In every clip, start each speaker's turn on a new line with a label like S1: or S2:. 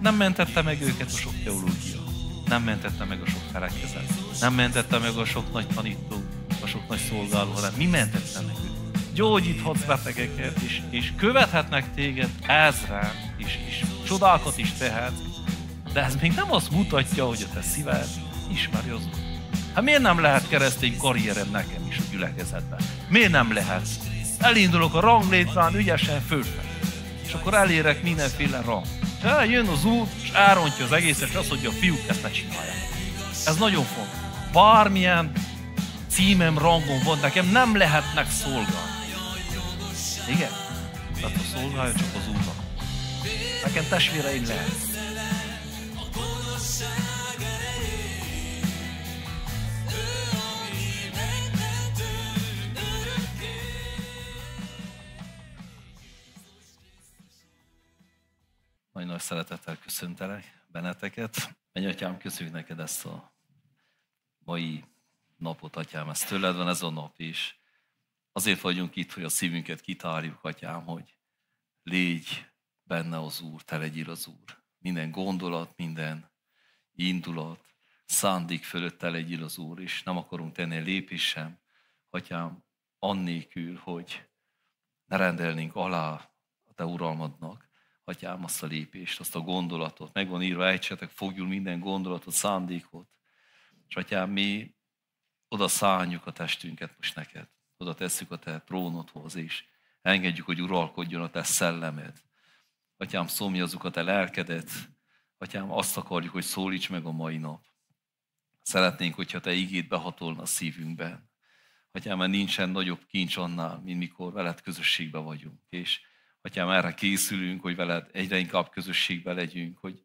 S1: Nem mentette meg őket a sok teológia. Nem mentette meg a sok felekezet. Nem mentette meg a sok nagy tanító, a sok nagy szolgáló, hanem mi mentette meg őket. Gyógyíthatsz betegeket, és követhetnek téged ezren, és csodákat is tehetsz, de ez még nem azt mutatja, hogy a te szíved ismeri az Úr. Hát miért nem lehet keresztény karrierem nekem is a gyülekezetben? Miért nem lehet? Elindulok a ranglétrán ügyesen fölfelé, és akkor elérek mindenféle rang. Jön az Úr, és elrontja az egészet, és azt mondja, a fiúk ezt ne csinálják. Ez nagyon fontos. Bármilyen címem, rangom van, nekem nem lehetnek szolgálni. Igen? Tehát a szolgálja csak az Úrnak. Nekem testvéreim lehet. Nagy szeretettel köszöntelek benneteket. Atyám, köszönjük neked ezt a mai napot, Atyám, ez tőled van ez a nap is. Azért vagyunk itt, hogy a szívünket kitárjuk, Atyám, hogy légy benne az Úr, te legyél az Úr. Minden gondolat, minden indulat, szándék fölött te legyél az Úr, és nem akarunk tenni egy lépés sem, Atyám, annélkül, hogy ne rendelnénk alá a te uralmadnak, Atyám, azt a lépést, azt a gondolatot. Meg van írva, ejtsetek fogjul minden gondolatot, szándékot. És Atyám, mi oda szálljuk a testünket most neked. Oda tesszük a te trónodhoz, és engedjük, hogy uralkodjon a te szellemed. Atyám, szomjazzuk a te lelkedet. Atyám, azt akarjuk, hogy szólíts meg a mai nap. Szeretnénk, hogyha te igéd behatolna a szívünkben. Atyám, mert nincsen nagyobb kincs annál, mint mikor veled közösségben vagyunk. És Atyám, erre készülünk, hogy veled egyre inkább közösségben legyünk, hogy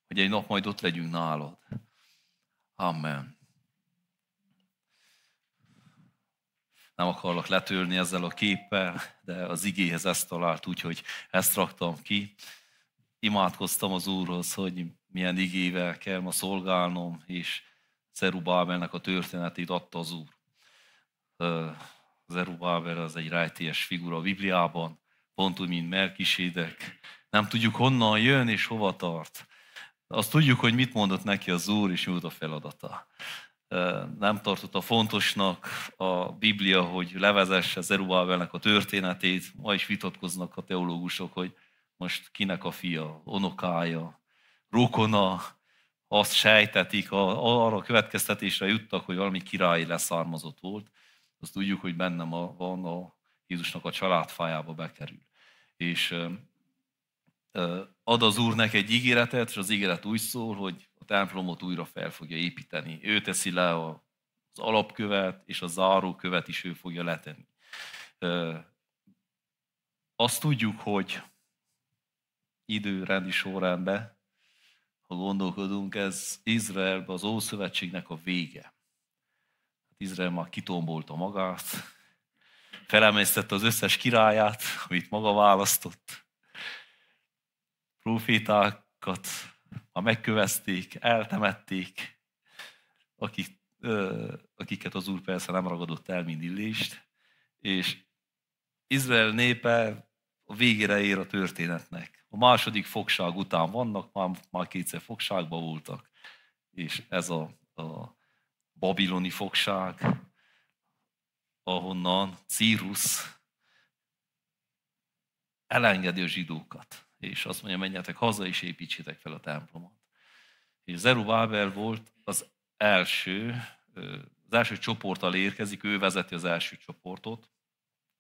S1: egy nap majd ott legyünk nálad. Amen. Nem akarlak letörni ezzel a képpel, de az igéhez ezt talált, úgyhogy ezt raktam ki. Imádkoztam az Úrhoz, hogy milyen igével kell ma szolgálnom, és Zerubábelnek a történetét adta az Úr. Zerubábel az egy rejtélyes figura a Bibliában, pont úgy, mint Melkisédek. Nem tudjuk, honnan jön és hova tart. Azt tudjuk, hogy mit mondott neki az Úr, és mi volt a feladata. Nem tartotta fontosnak a Biblia, hogy levezesse Zerubábelnek a történetét. Ma is vitatkoznak a teológusok, hogy most kinek a fia, unokája, rokona, azt sejtetik, arra a következtetésre juttak, hogy valami királyi leszármazott volt. Azt tudjuk, hogy bennem van a Jézusnak a családfájába bekerül. És ad az Úr neki egy ígéretet, és az ígéret úgy szól, hogy a templomot újra fel fogja építeni. Ő teszi le az alapkövet, és a zárókövet is ő fogja letenni. Azt tudjuk, hogy időrendi sorrendben, ha gondolkodunk, ez Izraelben az Ószövetségnek a vége. Izrael már kitombolta magát, felemésztette az összes királyát, amit maga választott. Profétákat, ha megkövezték, eltemették, akiket az Úr persze nem ragadott el, mint Illést, és Izrael népe a végére ér a történetnek. A második fogság után vannak, már kétszer fogságban voltak, és ez a babiloni fogság, ahonnan Círus elengedi a zsidókat, és azt mondja, menjetek haza, és építsétek fel a templomot. És Zerubábel volt az első csoporttal érkezik, ő vezeti az első csoportot,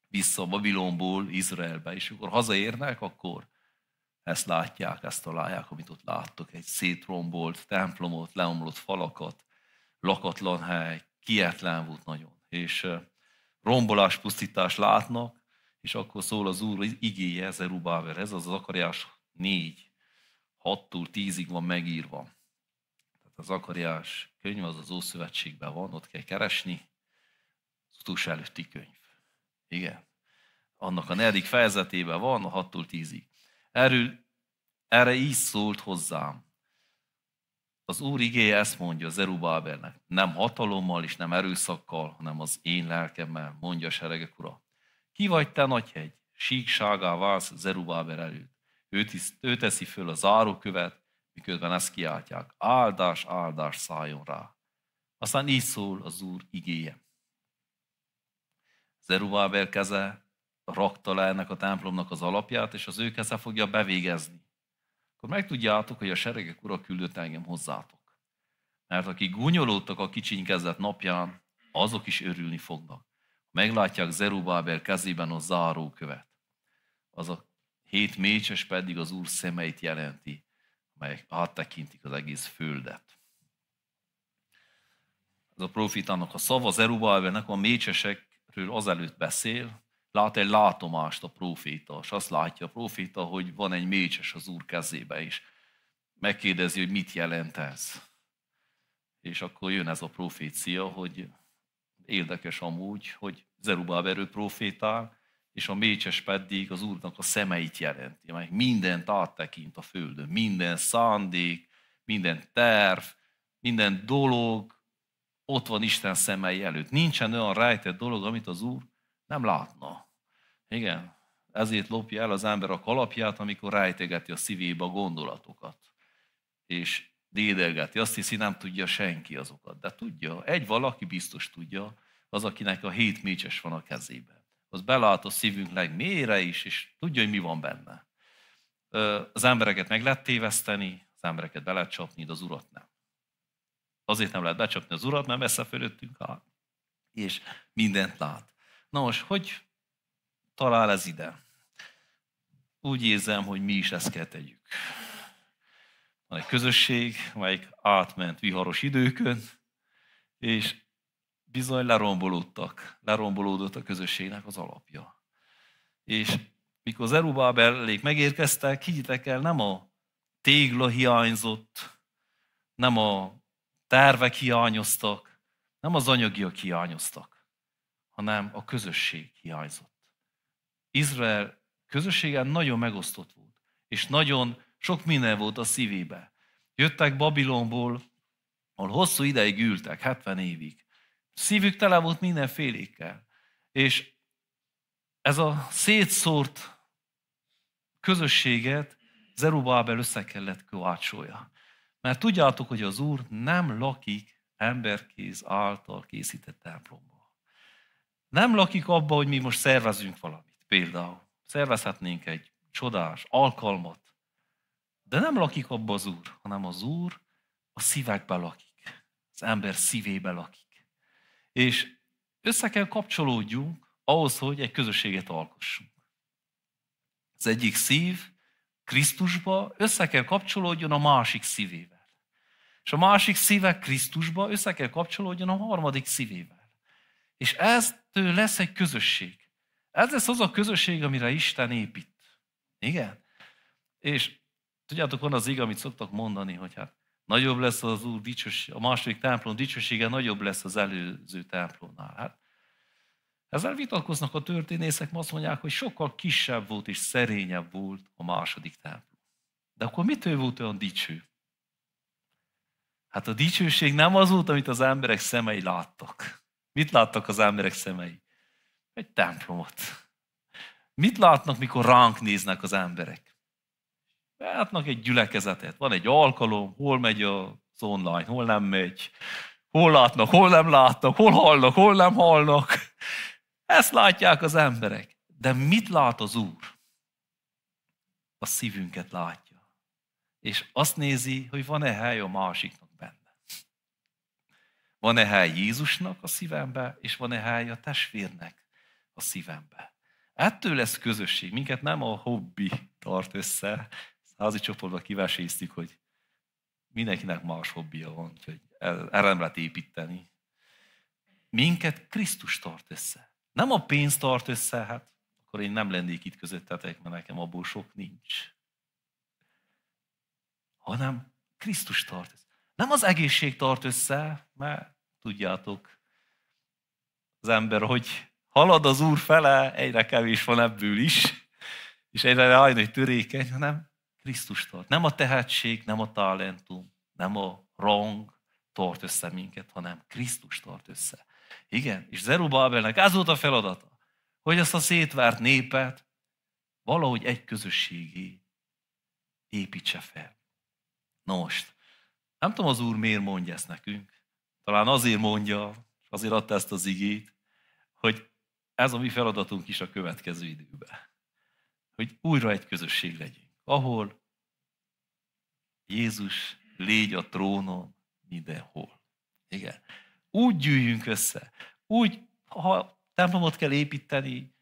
S1: vissza Babilonból Izraelbe, és amikor hazaérnek, akkor ezt látják, ezt találják, amit ott láttok, egy szétrombolt templomot, leomlott falakat, lakatlan hely, kietlen volt nagyon, és rombolás, pusztítás látnak, és akkor szól az Úr igéje Zerubábelhez, az Zakariás 4, 6-tól 10-ig van megírva. Tehát a Zakariás könyv az Ószövetségben van, ott kell keresni, az utolsó előtti könyv. Igen. Annak a 4. fejezetében van, a 6-tól 10-ig. Erre így szólt hozzám. Az Úr igéje ezt mondja Zerubábelnek, nem hatalommal és nem erőszakkal, hanem az én lelkemmel, mondja a seregek Ura. Ki vagy te, nagyhegy? Síkságá válsz Zerubábel előtt. Ő teszi föl a zárókövet, miközben ezt kiáltják, áldás, áldás szálljon rá. Aztán így szól az Úr igéje. Zerubábel keze rakta le ennek a templomnak az alapját, és az ő keze fogja bevégezni. Akkor megtudjátok, hogy a seregek ura küldött engem hozzátok. Mert akik gúnyolódtak a kicsinykezet napján, azok is örülni fognak. Meglátják Zerubábel kezében a zárókövet. Az a 7 mécses pedig az Úr szemeit jelenti, melyek áttekintik az egész földet. Ez a profétának a szava Zerubábelnek a mécsesekről azelőtt beszél, lát egy látomást a proféta, és azt látja a proféta, hogy van egy mécses az Úr kezébe, és megkérdezi, hogy mit jelent ez. És akkor jön ez a profécia, hogy érdekes amúgy, hogy Zerubábel profétál, és a mécses pedig az Úrnak a szemeit jelenti, amely mindent áttekint a földön, minden szándék, minden terv, minden dolog ott van Isten szemei előtt. Nincsen olyan rejtett dolog, amit az Úr nem látna. Igen, ezért lopja el az ember a kalapját, amikor rejtegeti a szívébe a gondolatokat. És dédelgeti, azt hiszi, nem tudja senki azokat. De tudja, egy valaki biztos tudja, az, akinek a 7 mécses van a kezében. Az belát a szívünk legmélyére is, és tudja, hogy mi van benne. Az embereket meg lehet téveszteni, az embereket be lehet csapni, de az Urat nem. Azért nem lehet becsapni az Urat, mert messze fölöttünk áll, és mindent lát. Na most, hogy talál ez ide? Úgy érzem, hogy mi is ezt kell tegyük. Van egy közösség, amelyik átment viharos időkön, és bizony lerombolódott a közösségnek az alapja. És mikor Zerubábelék megérkeztek, higgyétek el, nem a tégla hiányzott, nem a tervek hiányoztak, nem az anyagiak hiányoztak, hanem a közösség hiányzott. Izrael közösségen nagyon megosztott volt, és nagyon sok minden volt a szívébe. Jöttek Babilonból, ahol hosszú ideig ültek, 70 évig. Szívük tele volt mindenfélékkel. És ez a szétszórt közösséget Zerubábel össze kellett kovácsolja. Mert tudjátok, hogy az Úr nem lakik emberkéz által készített templomban. Nem lakik abba, hogy mi most szervezünk valamit. Például szervezhetnénk egy csodás alkalmat, de nem lakik abba az Úr, hanem az Úr a szívekbe lakik. Az ember szívébe lakik. És össze kell kapcsolódjunk ahhoz, hogy egy közösséget alkossunk. Az egyik szív Krisztusba össze kell kapcsolódjon a másik szívével. És a másik szíve Krisztusba össze kell kapcsolódjon a harmadik szívével. És eztől lesz egy közösség. Ez lesz az a közösség, amire Isten épít. Igen? És tudjátok, van az ige, amit szoktak mondani, hogy hát nagyobb lesz az Úr dicsősége, a második templom dicsősége nagyobb lesz az előző templomnál. Hát, ezzel vitatkoznak a történészek, azt mondják, hogy sokkal kisebb volt és szerényebb volt a második templom. De akkor mitől volt olyan dicső? Hát a dicsőség nem az volt, amit az emberek szemei láttak. Mit láttak az emberek szemei? Egy templomot. Mit látnak, mikor ránk néznek az emberek? Látnak egy gyülekezetet, van egy alkalom, hol megy az online, hol nem megy, hol látnak, hol nem látnak, hol hallnak, hol nem hallnak. Ezt látják az emberek. De mit lát az Úr? A szívünket látja. És azt nézi, hogy van-e hely a másiknak benne. Van-e hely Jézusnak a szívembe, és van-e hely a testvérnek a szívembe. Ettől lesz közösség. Minket nem a hobbi tart össze. Házi csoportban kiveséztük, hogy mindenkinek más hobbija van, úgyhogy erre nem lehet építeni. Minket Krisztus tart össze. Nem a pénz tart össze, hát akkor én nem lennék itt közöttetek, mert nekem abból sok nincs. Hanem Krisztus tart össze. Nem az egészség tart össze, mert tudjátok, az ember, hogy halad az Úr fele, egyre kevés van ebből is, és egyre rájön, hogy törékeny, hanem Krisztus tart. Nem a tehetség, nem a talentum, nem a rang tart össze minket, hanem Krisztus tart össze. Igen, és Zerubábelnek ez volt a feladata, hogy ezt a szétvert népet valahogy egy közösségé építse fel. Na most, nem tudom, az Úr miért mondja ezt nekünk. Talán azért mondja, azért adta ezt az igét, hogy ez a mi feladatunk is a következő időben. Hogy újra egy közösség legyünk, ahol Jézus légy a trónon mindenhol. Igen. Úgy gyűjjünk össze, úgy, ha templomot kell építeni,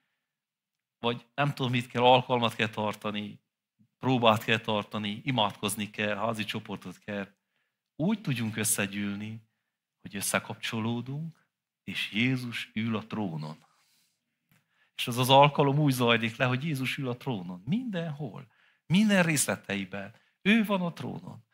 S1: vagy nem tudom mit kell, alkalmat kell tartani, próbát kell tartani, imádkozni kell, házi csoportot kell, úgy tudjunk összegyűlni, hogy összekapcsolódunk, és Jézus ül a trónon. És az az alkalom úgy zajlik le, hogy Jézus ül a trónon. Mindenhol. Minden részleteiben. Ő van a trónon.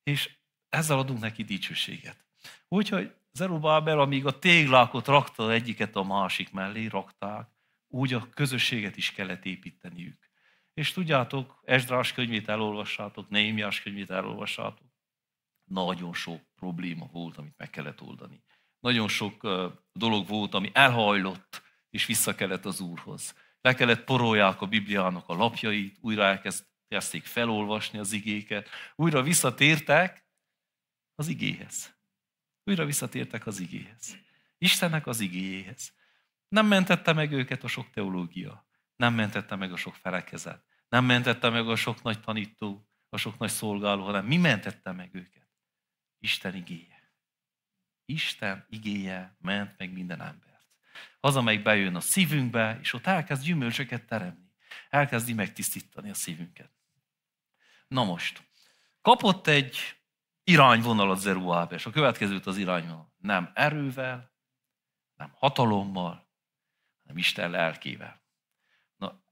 S1: És ezzel adunk neki dicsőséget. Úgyhogy Zerubábel, amíg a téglákat rakta egyiket a másik mellé, rakták, úgy a közösséget is kellett építeniük. És tudjátok, Esdrás könyvét elolvassátok, Néhémiás könyvét elolvassátok. Nagyon sok probléma volt, amit meg kellett oldani. Nagyon sok dolog volt, ami elhajlott, és vissza kellett az Úrhoz. Le kellett porolják a Bibliának a lapjait, újra elkezdték felolvasni az igéket, újra visszatértek az igéhez. Újra visszatértek az igéhez. Istennek az igéjéhez. Nem mentette meg őket a sok teológia, nem mentette meg a sok felekezet, nem mentette meg a sok nagy tanító, a sok nagy szolgáló, hanem mi mentette meg őket? Isten igéje. Isten igéje ment meg minden embert. Az, amelyik bejön a szívünkbe, és ott elkezd gyümölcsöket teremni. Elkezdi megtisztítani a szívünket. Na most, kapott egy irányvonalat Zerubábel, és a következőt az irányvonal. Nem erővel, nem hatalommal, hanem Isten lelkével. Na,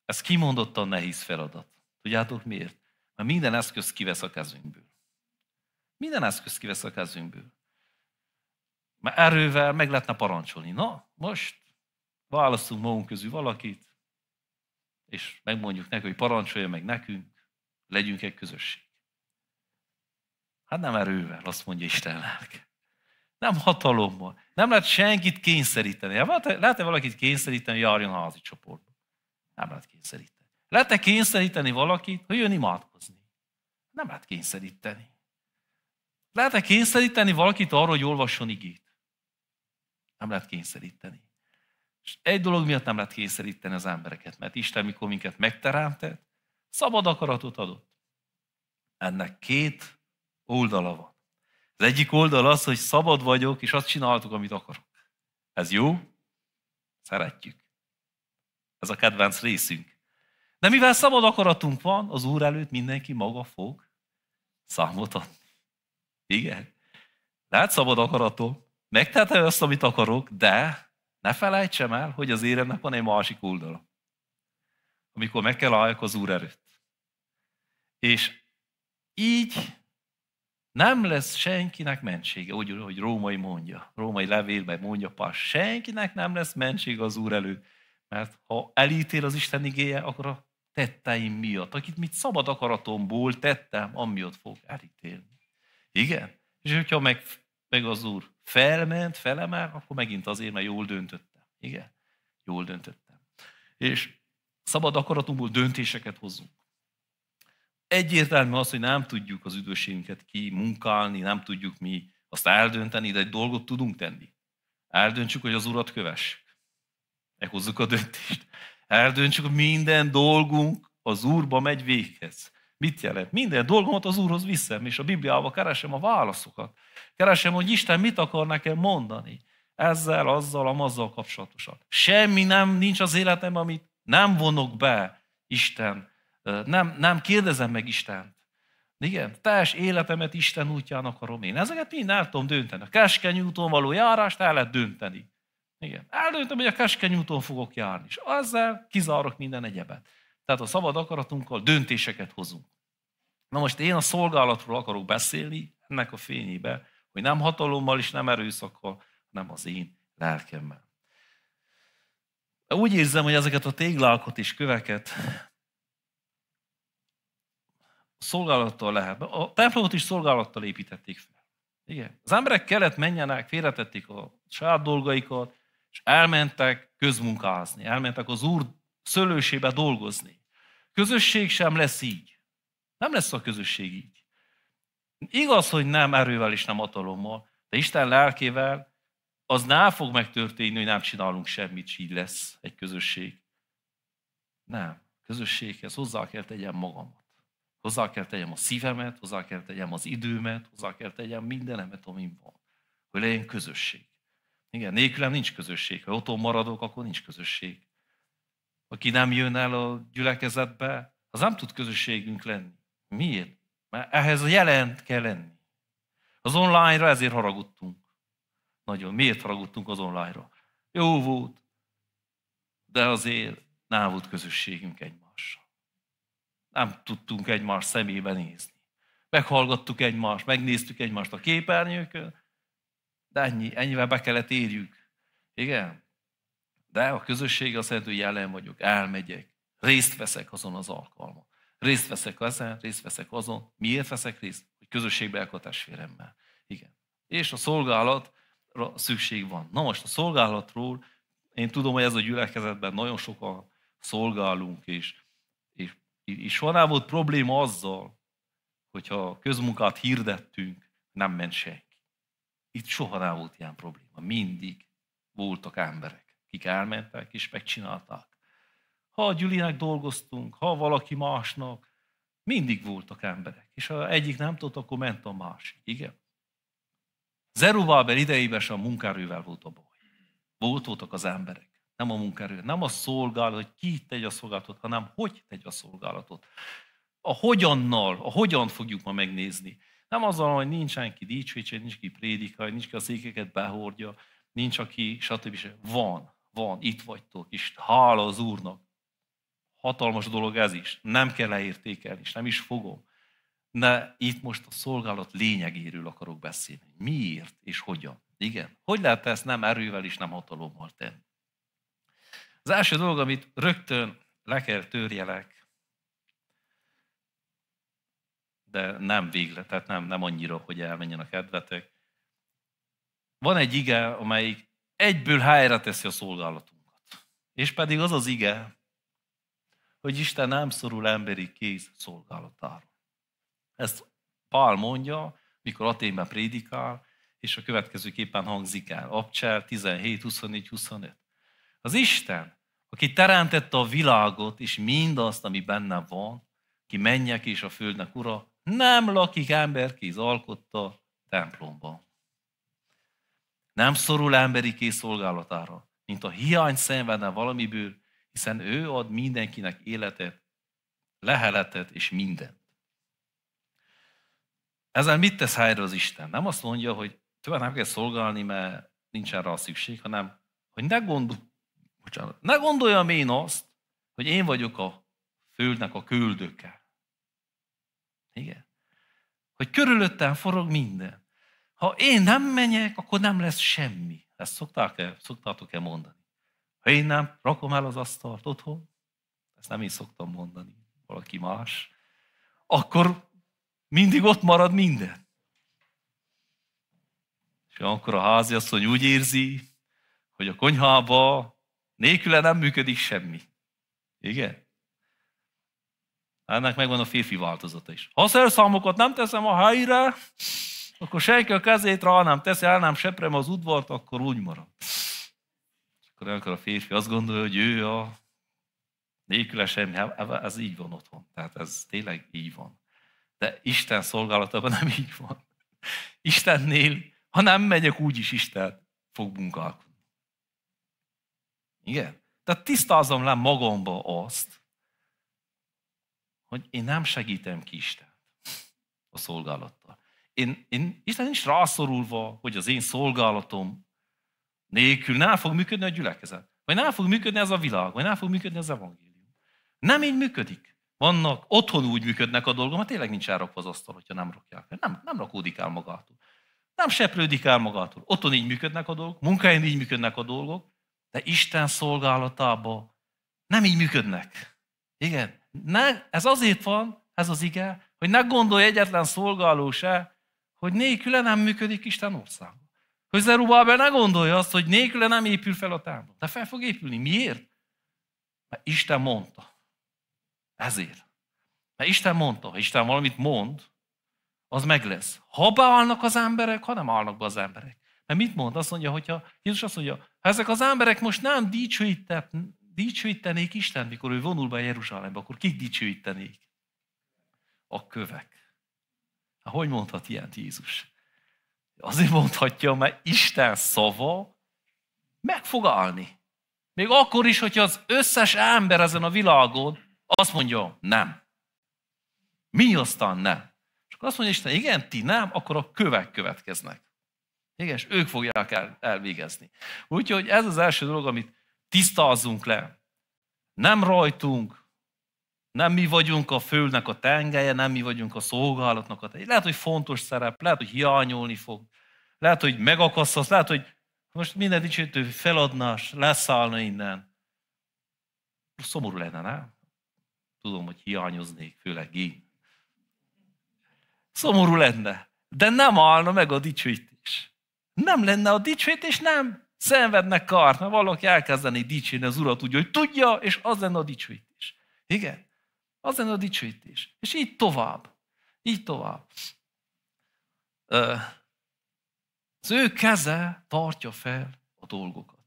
S1: ez kimondottan nehéz feladat. Tudjátok miért? Mert minden eszköz kivesz a kezünkből. Minden eszköz kivesz a kezünkből. Mert erővel meg lehetne parancsolni. Na, most választunk magunk közül valakit, és megmondjuk neki, hogy parancsolja meg nekünk, legyünk egy közösség. Hát nem erővel, azt mondja Isten lelke. Nem hatalommal. Nem lehet senkit kényszeríteni. Lehet-e valakit kényszeríteni, hogy járjon a házi csoportba? Nem lehet kényszeríteni. Lehet-e kényszeríteni valakit, hogy jön imádkozni? Nem lehet kényszeríteni. Lehet-e kényszeríteni valakit arra, hogy olvasson igét? Nem lehet kényszeríteni. És egy dolog miatt nem lehet kényszeríteni az embereket, mert Isten, mikor minket megteremtett, szabad akaratot adott. Ennek két oldala van. Az egyik oldal az, hogy szabad vagyok, és azt csinálhatok, amit akarok. Ez jó? Szeretjük. Ez a kedvenc részünk. De mivel szabad akaratunk van, az Úr előtt mindenki maga fog számot adni. Igen. Lehet szabad akaratom, megtehetem azt, amit akarok, de ne felejtsem el, hogy az éremnek van egy másik oldala. Amikor meg kell álljak az Úr előtt. És így nem lesz senkinek mentsége, úgy, hogy római mondja, római levélben mondja Pál, senkinek nem lesz mentsége az Úr előtt, mert ha elítél az Isten igéje, akkor a tetteim miatt, akit mit szabad akaratomból tettem, amiatt fog elítélni. Igen? És hogyha meg az Úr felemel, akkor megint azért, mert jól döntöttem. Igen? Jól döntöttem. És szabad akaratunkból döntéseket hozzunk. Egyértelmű az, hogy nem tudjuk az üdvösségünket kimunkálni, nem tudjuk mi azt eldönteni, de egy dolgot tudunk tenni. Eldöntsük, hogy az Urat kövessük. Meghozzuk a döntést. Eldöntsük, hogy minden dolgunk az Úrba megy véghez. Mit jelent? Minden dolgomat az Úrhoz viszem, és a Bibliában keresem a válaszokat. Keresem, hogy Isten mit akar nekem mondani. Ezzel, azzal, amazzal kapcsolatosan. Semmi nincs az életemben, amit nem vonok be Isten. Nem kérdezem meg Istent. Igen, teljes életemet Isten útján akarom én. Ezeket mind el tudom dönteni. A keskeny úton való járást el lehet dönteni. Igen, eldöntöm, hogy a keskeny úton fogok járni, és ezzel kizárok minden egyebet. Tehát a szabad akaratunkkal döntéseket hozunk. Na most én a szolgálatról akarok beszélni, ennek a fényébe, hogy nem hatalommal és nem erőszakkal, hanem az én lelkemmel. Úgy érzem, hogy ezeket a téglákat és köveket szolgálattal lehet. A templomot is szolgálattal építették fel. Igen. Az emberek kellett menjenek, félretették a saját dolgaikat, és elmentek közmunkázni, elmentek az Úr szőlősébe dolgozni. Közösség sem lesz így. Nem lesz a közösség így. Igaz, hogy nem erővel és nem hatalommal, de Isten lelkével az nem fog megtörténni, hogy nem csinálunk semmit, és így lesz egy közösség. Nem. Közösséghez hozzá kell tegyem magamat. Hozzá kell tegyem a szívemet, hozzá kell tegyem az időmet, hozzá kell tegyem mindenemet, amin van. Hogy legyen közösség. Igen, nélkülem nincs közösség. Ha otthon maradok, akkor nincs közösség. Aki nem jön el a gyülekezetbe, az nem tud közösségünk lenni. Miért? Mert ehhez jelent kell lenni. Az online-ra ezért haragudtunk. Nagyon. Miért haragudtunk az online-ra? Jó volt, de azért nem volt közösségünk egymással. Nem tudtunk egymás szemébe nézni. Meghallgattuk egymást, megnéztük egymást a képernyőkön, de ennyivel be kellett érjük. Igen? De a közösség azt jelenti, hogy jelen vagyok, elmegyek, részt veszek azon az alkalmon. Részt veszek ezen, részt veszek azon. Miért veszek részt? Hogy közösségbe a testvéremmel. Igen. És a szolgálatra szükség van. Na most a szolgálatról, én tudom, hogy ez a gyülekezetben nagyon sokan szolgálunk, és van volt probléma azzal, hogyha közmunkát hirdettünk, nem ment senki. Itt soha nem volt ilyen probléma. Mindig voltak emberek, akik elmentek és megcsinálták. Ha a Gyülinek dolgoztunk, ha valaki másnak, mindig voltak emberek. És ha egyik nem tudott, akkor ment a másik. Igen? Zerubábel idejében sem a munkaerővel volt a baj. Voltak az emberek, nem a munkaerő, nem a szolgálat, hogy ki tegy a szolgálatot, hanem hogy tegy a szolgálatot. A hogyan fogjuk ma megnézni. Nem azzal, hogy nincs senki dicsőítse, nincs ki prédikálja, nincs ki a székeket behordja, nincs aki, stb. Van, itt vagytok, és hála az Úrnak. Hatalmas dolog ez is, nem kell leértékelni, és nem is fogom. De itt most a szolgálat lényegéről akarok beszélni. Miért és hogyan? Igen. Hogy lehet ezt nem erővel és nem hatalommal tenni? Az első dolog, amit rögtön le kell törjelek, de nem végre, tehát nem annyira, hogy elmenjen a kedvetek. Van egy ige, amelyik egyből helyre teszi a szolgálatunkat. És pedig az az ige, hogy Isten nem szorul emberi kéz szolgálatára. Ezt Pál mondja, mikor Athénben prédikál, és a következőképpen hangzik el. Abcsel 17, 24, 25. Az Isten, aki teremtette a világot, és mindazt, ami benne van, ki mennyek és a földnek ura, nem lakik emberkéz alkotta templomban. Nem szorul emberi kéz szolgálatára, mint a hiány szenvedne valamiből, hiszen ő ad mindenkinek életet, leheletet és mindent. Ezzel mit tesz helyre az Isten? Nem azt mondja, hogy tőle nem kell szolgálni, mert nincsen rá szükség, hanem hogy ne gondoljam én azt, hogy én vagyok a földnek a küldöke. Igen. Hogy körülöttem forog minden. Ha én nem menjek, akkor nem lesz semmi. Ezt szoktátok-e mondani? Ha én nem rakom el az asztalt otthon, ezt nem én szoktam mondani, valaki más, akkor mindig ott marad minden. És akkor a háziasszony úgy érzi, hogy a konyhába nélküle nem működik semmi. Igen? Ennek megvan a férfi változata is. Ha szerszámokat nem teszem a helyre, akkor senki a kezét rá nem teszi, el nem seprem az udvart, akkor úgy marad. És akkor a férfi azt gondolja, hogy ő a nélküle semmi. Ez így van otthon. Tehát ez tényleg így van. De Isten szolgálatában nem így van. Istennél, ha nem megyek, úgyis Isten fog munkálkodni. Igen? Tehát tisztázom le magamba azt, hogy én nem segítem ki Istent a szolgálattal. Isten nincs rászorulva, hogy az én szolgálatom nélkül nem fog működni a gyülekezet. Vagy nem fog működni ez a világ, vagy nem fog működni az evangélium. Nem így működik. Vannak, otthon úgy működnek a dolgok, mert tényleg nincs elrakva az asztal, hogyha nem rakják el. Nem rakódik el magától. Nem seprődik el magától. Otthon így működnek a dolgok, munkáján így működnek a dolgok, de Isten szolgálatában nem így működnek. Igen. Ez azért van, ez az ige, hogy ne gondolj egyetlen szolgáló se, hogy nélküle nem működik Isten ország. Hogy Zerubábel ne gondolja azt, hogy nélküle nem épül fel a templom. De fel fog épülni. Miért? Mert Isten mondta. Ezért. Mert Isten mondta, ha Isten valamit mond, az meg lesz. Ha beállnak az emberek, ha nem állnak be az emberek. Mert mit mond? Azt mondja, hogyha Jézus azt mondja, ha ezek az emberek most nem dicsőítenék Isten, mikor ő vonul be Jeruzsálembe, akkor kik dicsőítenék? A kövek. Hát hogy mondhat ilyet Jézus? Azért mondhatja, mert Isten szava meg fog állni. Még akkor is, hogyha az összes ember ezen a világon azt mondja, nem. Mi aztán nem. És akkor azt mondja Isten, igen, ti nem, akkor a kövek következnek. Igen, és ők fogják elvégezni. Úgyhogy ez az első dolog, amit tisztázzunk le. Nem rajtunk, nem mi vagyunk a földnek a tengelye, nem mi vagyunk a szolgálatnak a tengelye. Lehet, hogy fontos szerep, lehet, hogy hiányolni fog, lehet, hogy megakasztasz, lehet, hogy most minden dicsőítő feladnás, leszállna innen. Szomorú lenne, nem? Tudom, hogy hiányoznék, főleg én. Szomorú lenne, de nem állna meg a dicsőítés. Nem lenne a dicsőítés, nem szenvednek kart, mert valaki elkezdené dicsérni az Urat, úgy, hogy tudja, és az lenne a dicsőítés. Igen? Az lenne a dicsőítés. És így tovább. Így tovább. Az ő keze tartja fel a dolgokat.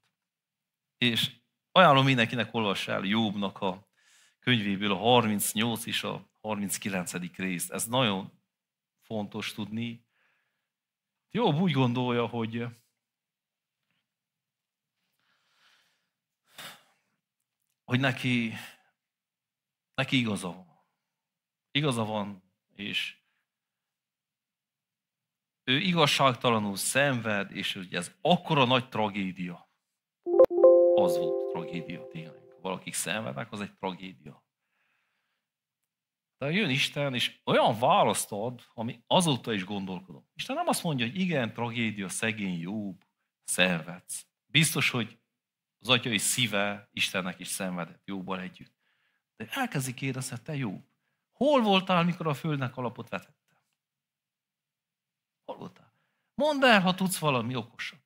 S1: És ajánlom mindenkinek, olvassa el Jobbnak a könyvéből a 38 és a 39. részt. Ez nagyon fontos tudni. Jobb úgy gondolja, hogy neki igaza van. Igaza van, és ő igazságtalanul szenved, és ugye ez akkora nagy tragédia. Az volt tragédia tényleg. Valakik szenvednek, az egy tragédia. De jön Isten, és olyan választ ad, ami azóta is gondolkodom. Isten nem azt mondja, hogy igen, tragédia, szegény Jobb, szenvedsz. Biztos, hogy az atyai szíve Istennek is szenvedett Jobbal együtt. De elkezdi kérdezni, te Jobb, hol voltál, mikor a földnek alapot vetettem? Hol voltál? Mondd el, ha tudsz valami okosat.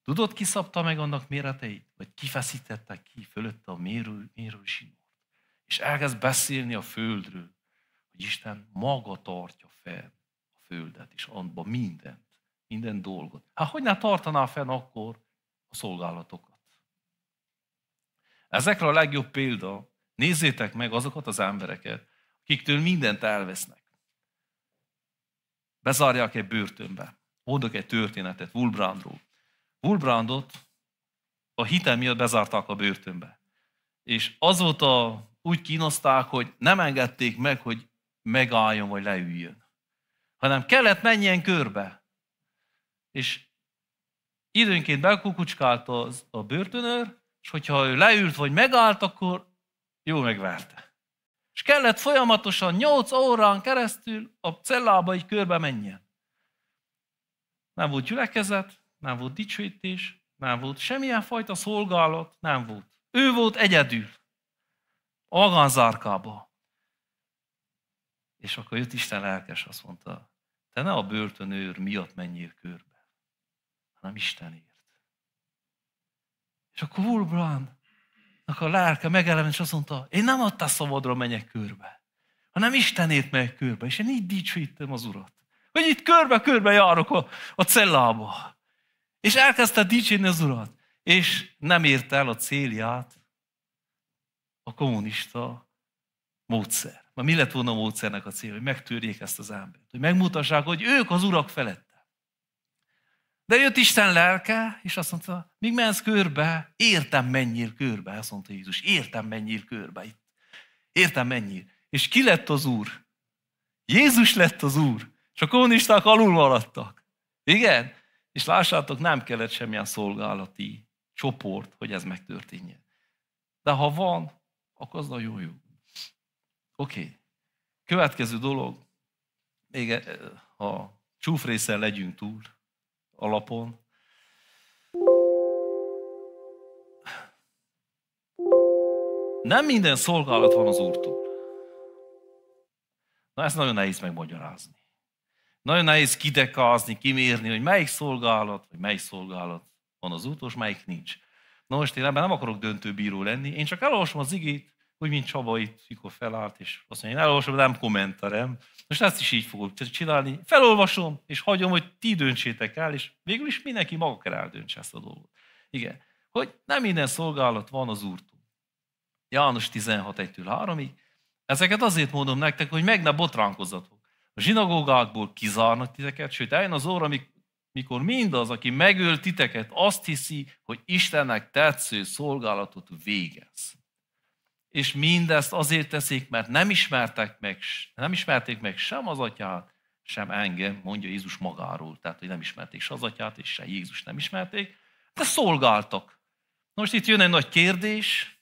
S1: Tudod, ki szabta meg annak méreteit? Vagy kifeszítette ki fölötte a mérőzsinót? És elkezd beszélni a földről, hogy Isten maga tartja fel a földet, és abban minden dolgot. Hát hogy ne tartaná fenn akkor a szolgálatokat? Ezekre a legjobb példa, nézzétek meg azokat az embereket, akiktől mindent elvesznek. Bezárják egy börtönbe. Mondok egy történetet Wurmbrandról. Wurmbrandot a hite miatt bezárták a börtönbe. És azóta úgy kínozták, hogy nem engedték meg, hogy megálljon vagy leüljön. Hanem kellett menjen körbe. És időnként bekukucskált a börtönőr, és hogyha ő leült vagy megállt, akkor jól megverte. És kellett folyamatosan 8 órán keresztül a cellába így körbe menjen. Nem volt gyülekezet, nem volt dicsőítés, nem volt semmilyen fajta szolgálat, nem volt. Ő volt egyedül. A magánzárkába. És akkor jött Isten lelkes, azt mondta, te ne a börtönőr miatt menjél körbe, hanem Istenért. És akkor Wurmbrandnak a lelke megeleven, és azt mondta, én nem a te szabadra menjek körbe, hanem Istenért megyek körbe, és én így dicsőítem az Urat. Hogy itt körbe-körbe járok a cellába. És elkezdte dicsérni az Urat. És nem ért el a célját a kommunista módszer. Mert mi lett volna a módszernek a cél? Hogy megtörjék ezt az embert. Hogy megmutassák, hogy ők az urak felette. De jött Isten lelke, és azt mondta, míg mensz körbe, értem menjél körbe. Azt mondta Jézus, értem menjél körbe itt. Értem menjél. És ki lett az Úr? Jézus lett az Úr. És a kommunisták alul maradtak. Igen? És lássátok, nem kellett semmilyen szolgálati csoport, hogy ez megtörténjen. De ha van, akkor az nagyon jó. Oké. Következő dolog, még a csúfrészen legyünk túl alapon. Nem minden szolgálat van az Úrtól. Na, ezt nagyon nehéz megmagyarázni. Nagyon nehéz kidekázni, kimérni, hogy melyik szolgálat, vagy melyik szolgálat van az Úrtól, és melyik nincs. Na most én ebben nem akarok döntőbíró lenni, én csak elolvasom az igét, úgy, mint Csaba itt, mikor felállt, és azt mondja, én elolvasom, nem kommentelem. Most ezt is így fogok csinálni. Felolvasom, és hagyom, hogy ti döntsétek el, és végül is mindenki maga kell eldöntse ezt a dolgot. Igen, hogy nem minden szolgálat van az Úrtól. János 16:1-3-ig. Ezeket azért mondom nektek, hogy meg ne botránkozzatok. A zsinagógákból kizárnak titeket, sőt, eljön az óra, mikor mindaz, aki megöl titeket, azt hiszi, hogy Istennek tetsző szolgálatot végez. És mindezt azért teszik, mert nem ismerték meg sem az Atyát, sem engem, mondja Jézus magáról. Tehát, hogy nem ismerték se az Atyát, és se Jézus nem ismerték, de szolgáltak. Most itt jön egy nagy kérdés,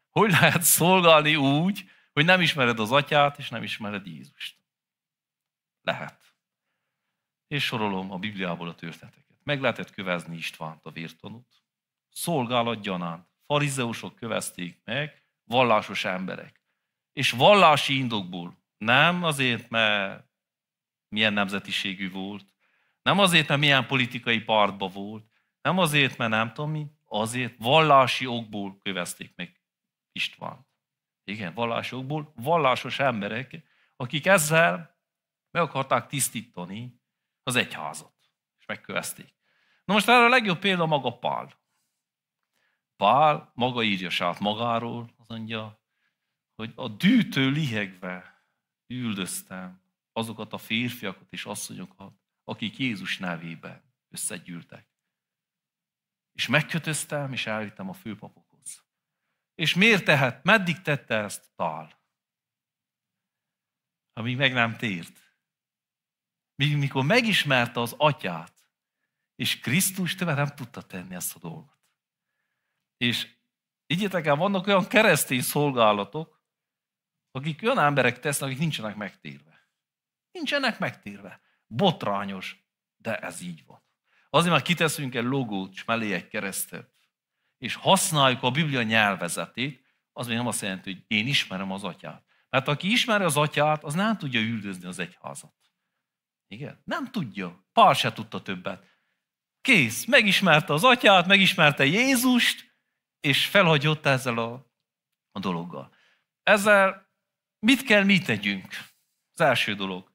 S1: hogy lehet szolgálni úgy, hogy nem ismered az Atyát, és nem ismered Jézust. Lehet. És sorolom a Bibliából a történeteket. Meg lehetett kövezni Istvánt, a vértanút. Szolgálat gyanánt. Farizeusok kövezték meg, vallásos emberek. És vallási indokból. Nem azért, mert milyen nemzetiségű volt, nem azért, mert milyen politikai pártba volt, nem azért, mert nem tudom mi, azért vallási okból kövezték meg Istvánt. Igen, vallási okból, vallásos emberek, akik ezzel meg akarták tisztítani az egyházat, és megkövezték. Na most erre a legjobb példa maga Pál. Pál maga írja sát magáról, az mondja, hogy a dűtől lihegve üldöztem azokat a férfiakat és asszonyokat, akik Jézus nevében összegyűltek. És megkötöztem, és elvittem a főpapokhoz. És miért tehet? Meddig tette ezt Pál? Amíg meg nem tért. Mikor megismerte az Atyát, és Krisztus többet nem tudta tenni ezt a dolgot. És higgyétek el, vannak olyan keresztény szolgálatok, akik olyan emberek tesznek, akik nincsenek megtérve. Nincsenek megtérve. Botrányos, de ez így van. Azért már kiteszünk egy logót, és mellé egy keresztet, és használjuk a Biblia nyelvezetét, az még nem azt jelenti, hogy én ismerem az Atyát. Mert aki ismeri az Atyát, az nem tudja üldözni az egyházat. Igen? Nem tudja. Pál se tudta többet. Kész, megismerte az Atyát, megismerte Jézust, és felhagyott ezzel a dologgal. Ezzel mit kell mi tegyünk? Az első dolog.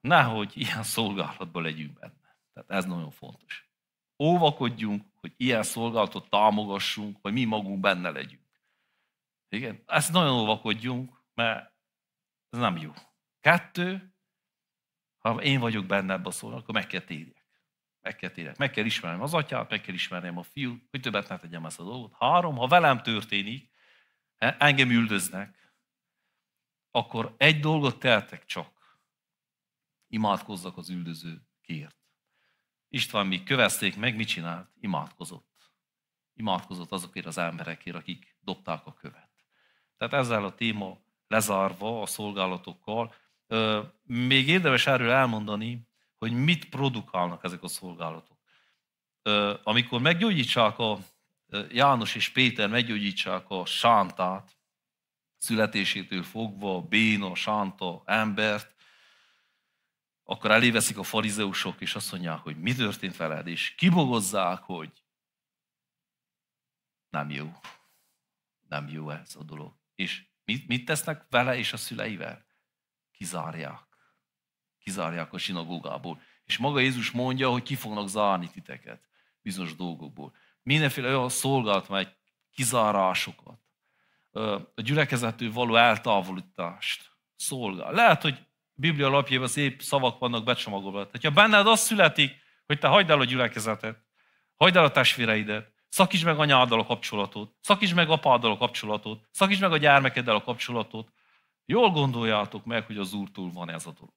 S1: Nehogy ilyen szolgálatban legyünk benne. Tehát ez nagyon fontos. Óvakodjunk, hogy ilyen szolgálatot támogassunk, hogy mi magunk benne legyünk. Igen? Ezt nagyon óvakodjunk, mert ez nem jó. 2, ha én vagyok benne ebben a szolgálatban, akkor meg kell térjek. Meg kell ismernem az Atyát, meg kell ismernem a Fiút, hogy többet ne tegyem ezt a dolgot. 3, ha velem történik, engem üldöznek, akkor egy dolgot tehetek csak. Imádkozzak az üldözőkért. István még kövezték meg, mit csinált? Imádkozott. Imádkozott azokért az emberekért, akik dobták a követ. Tehát ezzel a téma lezárva a szolgálatokkal, még érdemes erről elmondani, hogy mit produkálnak ezek a szolgálatok. Amikor meggyógyítsák János és Péter meggyógyítsák a sántát, születésétől fogva, béna, sánta embert, akkor eléveszik a farizeusok, és azt mondják, hogy mi történt veled, és kibogozzák, hogy nem jó. Nem jó ez a dolog. És mit tesznek vele és a szüleivel? Kizárják. Kizárják a zsinagógából. És maga Jézus mondja, hogy ki fognak zárni titeket bizonyos dolgokból. Mindenféle olyan szolgálat, meg kizárásokat, a gyülekezettől való eltávolítást szolgál. Lehet, hogy Biblia alapjában szép szavak vannak becsomagolva. Ha benned az születik, hogy te hagyd el a gyülekezetet, hagyd el a testvéreidet, szakítsd meg anyáddal a kapcsolatot, szakítsd meg apáddal a kapcsolatot, szakítsd meg a gyermekeddel a kapcsolatot. Jól gondoljátok meg, hogy az Úrtól van ez a dolog.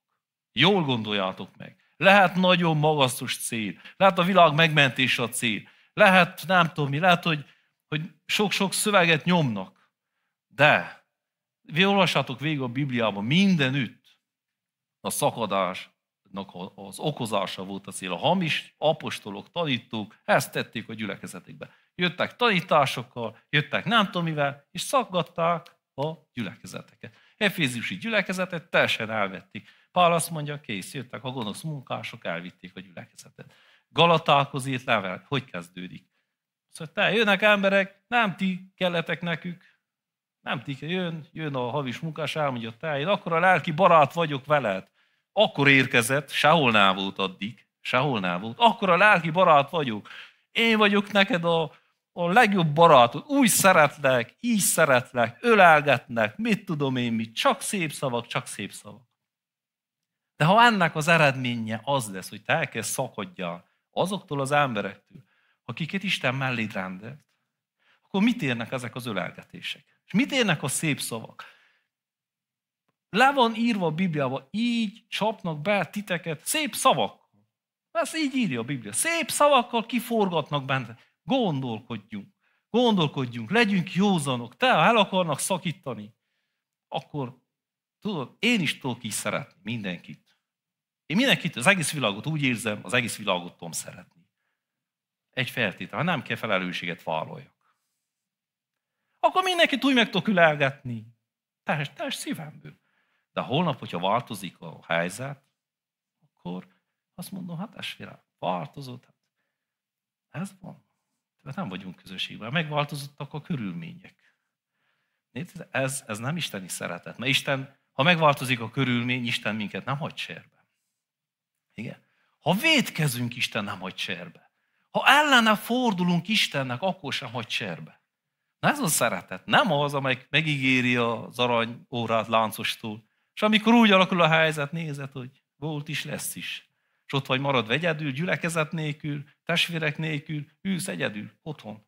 S1: Jól gondoljátok meg. Lehet nagyon magasztos cél, lehet a világ megmentése a cél, lehet nem tudom mi, lehet, hogy sok-sok szöveget nyomnak, de olvassátok végig a Bibliában, mindenütt a szakadásnak az okozása volt a cél. A hamis apostolok, tanítók ezt tették a gyülekezetekbe. Jöttek tanításokkal, jöttek nem tudom mivel, és szaggatták a gyülekezeteket. Eféziusi gyülekezetet teljesen elvették. Pál azt mondja, kész, jöttek a gonosz munkások, elvitték a gyülekezetet. Galatákhoz írt levelet, hogy kezdődik? Szóval jönnek emberek, nem ti kelletek nekük, Nem jön a havis munkás, elmondja, te, én akkor a lelki barát vagyok veled. Akkor érkezett, sehol nem volt addig, sehol nem volt. Akkor a lelki barát vagyok. Én vagyok neked a legjobb barátod. Úgy szeretlek, így szeretlek, ölelgetnek, mit tudom én mit. Csak szép szavak, csak szép szavak. De ha ennek az eredménye az lesz, hogy te elkezd szakadjál azoktól az emberektől, akiket Isten melléd rendelt, akkor mit érnek ezek az ölelgetések? És mit érnek a szép szavak? Le van írva a Bibliában, így csapnak be titeket szép szavakkal. Ezt így írja a Biblia. Szép szavakkal kiforgatnak benne. Gondolkodjunk, legyünk józanok. Te, ha el akarnak szakítani, akkor tudod, én is tudok így szeretni mindenkit. Én mindenkit, az egész világot úgy érzem, az egész világot tudom szeretni. Egy feltétel, ha nem kell felelősséget vállaljak. Akkor mindenkit úgy meg tudok ülelgetni. Teljes szívemből. De holnap, hogyha változik a helyzet, akkor azt mondom, hát testvérem, változott. Hát ez van. Tehát nem vagyunk közösségben. Megváltozottak a körülmények. Ez nem isteni szeretet. Mert Isten, ha megváltozik a körülmény, Isten minket nem hagy cserbe. Igen? Ha vétkezünk, Isten nem hagy cserbe. Ha ellene fordulunk Istennek, akkor sem hagy cserbe. Na ez a szeretet. Nem az, amely megígéri az aranyórát láncostól. És amikor úgy alakul a helyzet, nézed, hogy volt is, lesz is. És ott vagy maradva egyedül, gyülekezet nélkül, testvérek nélkül, ülsz egyedül, otthon.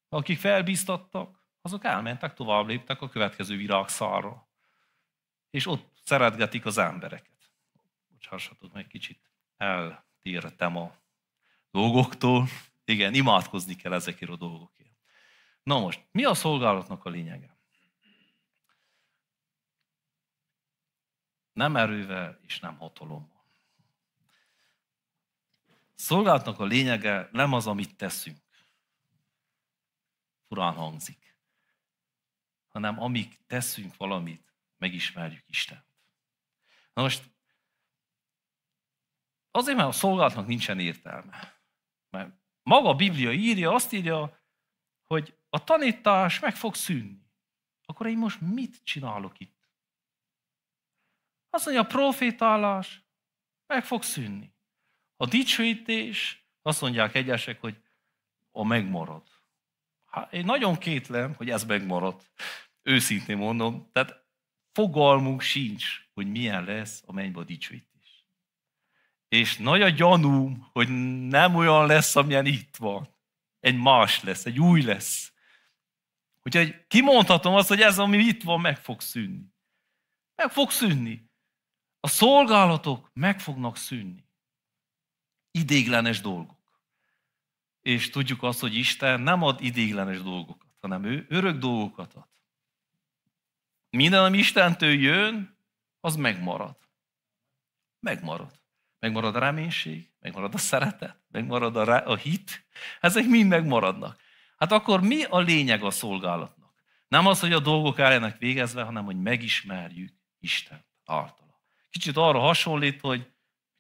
S1: Akik felbíztattak, azok elmentek, tovább léptek a következő virágszárra. És ott szeretgetik az embereket. Bocsássatok meg, kicsit eltértem a dolgoktól. Igen, imádkozni kell ezekért a dolgokért. Na most, mi a szolgálatnak a lényege? Nem erővel és nem hatalommal. Szolgálatnak a lényege nem az, amit teszünk. Furán hangzik. Hanem amíg teszünk valamit, megismerjük Istent. Na most, azért, mert a szolgálatnak nincsen értelme. Mert maga a Biblia írja, azt írja, hogy a tanítás meg fog szűnni. Akkor én most mit csinálok itt? Azt mondja, a profétálás meg fog szűnni. A dicsőítés, azt mondják egyesek, hogy megmarad. Hát én nagyon kétlem, hogy ez megmarad. Őszintén mondom, tehát fogalmunk sincs, hogy milyen lesz a mennybe a dicsőítés. És nagy a gyanúm, hogy nem olyan lesz, amilyen itt van. Egy más lesz, egy új lesz. Úgyhogy kimondhatom azt, hogy ez, ami itt van, meg fog szűnni. Meg fog szűnni. A szolgálatok meg fognak szűnni. Idéglenes dolgok. És tudjuk azt, hogy Isten nem ad idéglenes dolgokat, hanem ő örök dolgokat ad. Minden, ami Istentől jön, az megmarad. Megmarad. Megmarad a reménység, megmarad a szeretet, megmarad a hit. Ezek mind megmaradnak. Hát akkor mi a lényeg a szolgálatnak? Nem az, hogy a dolgok álljanak végezve, hanem hogy megismerjük Istent általa. Kicsit arra hasonlít, hogy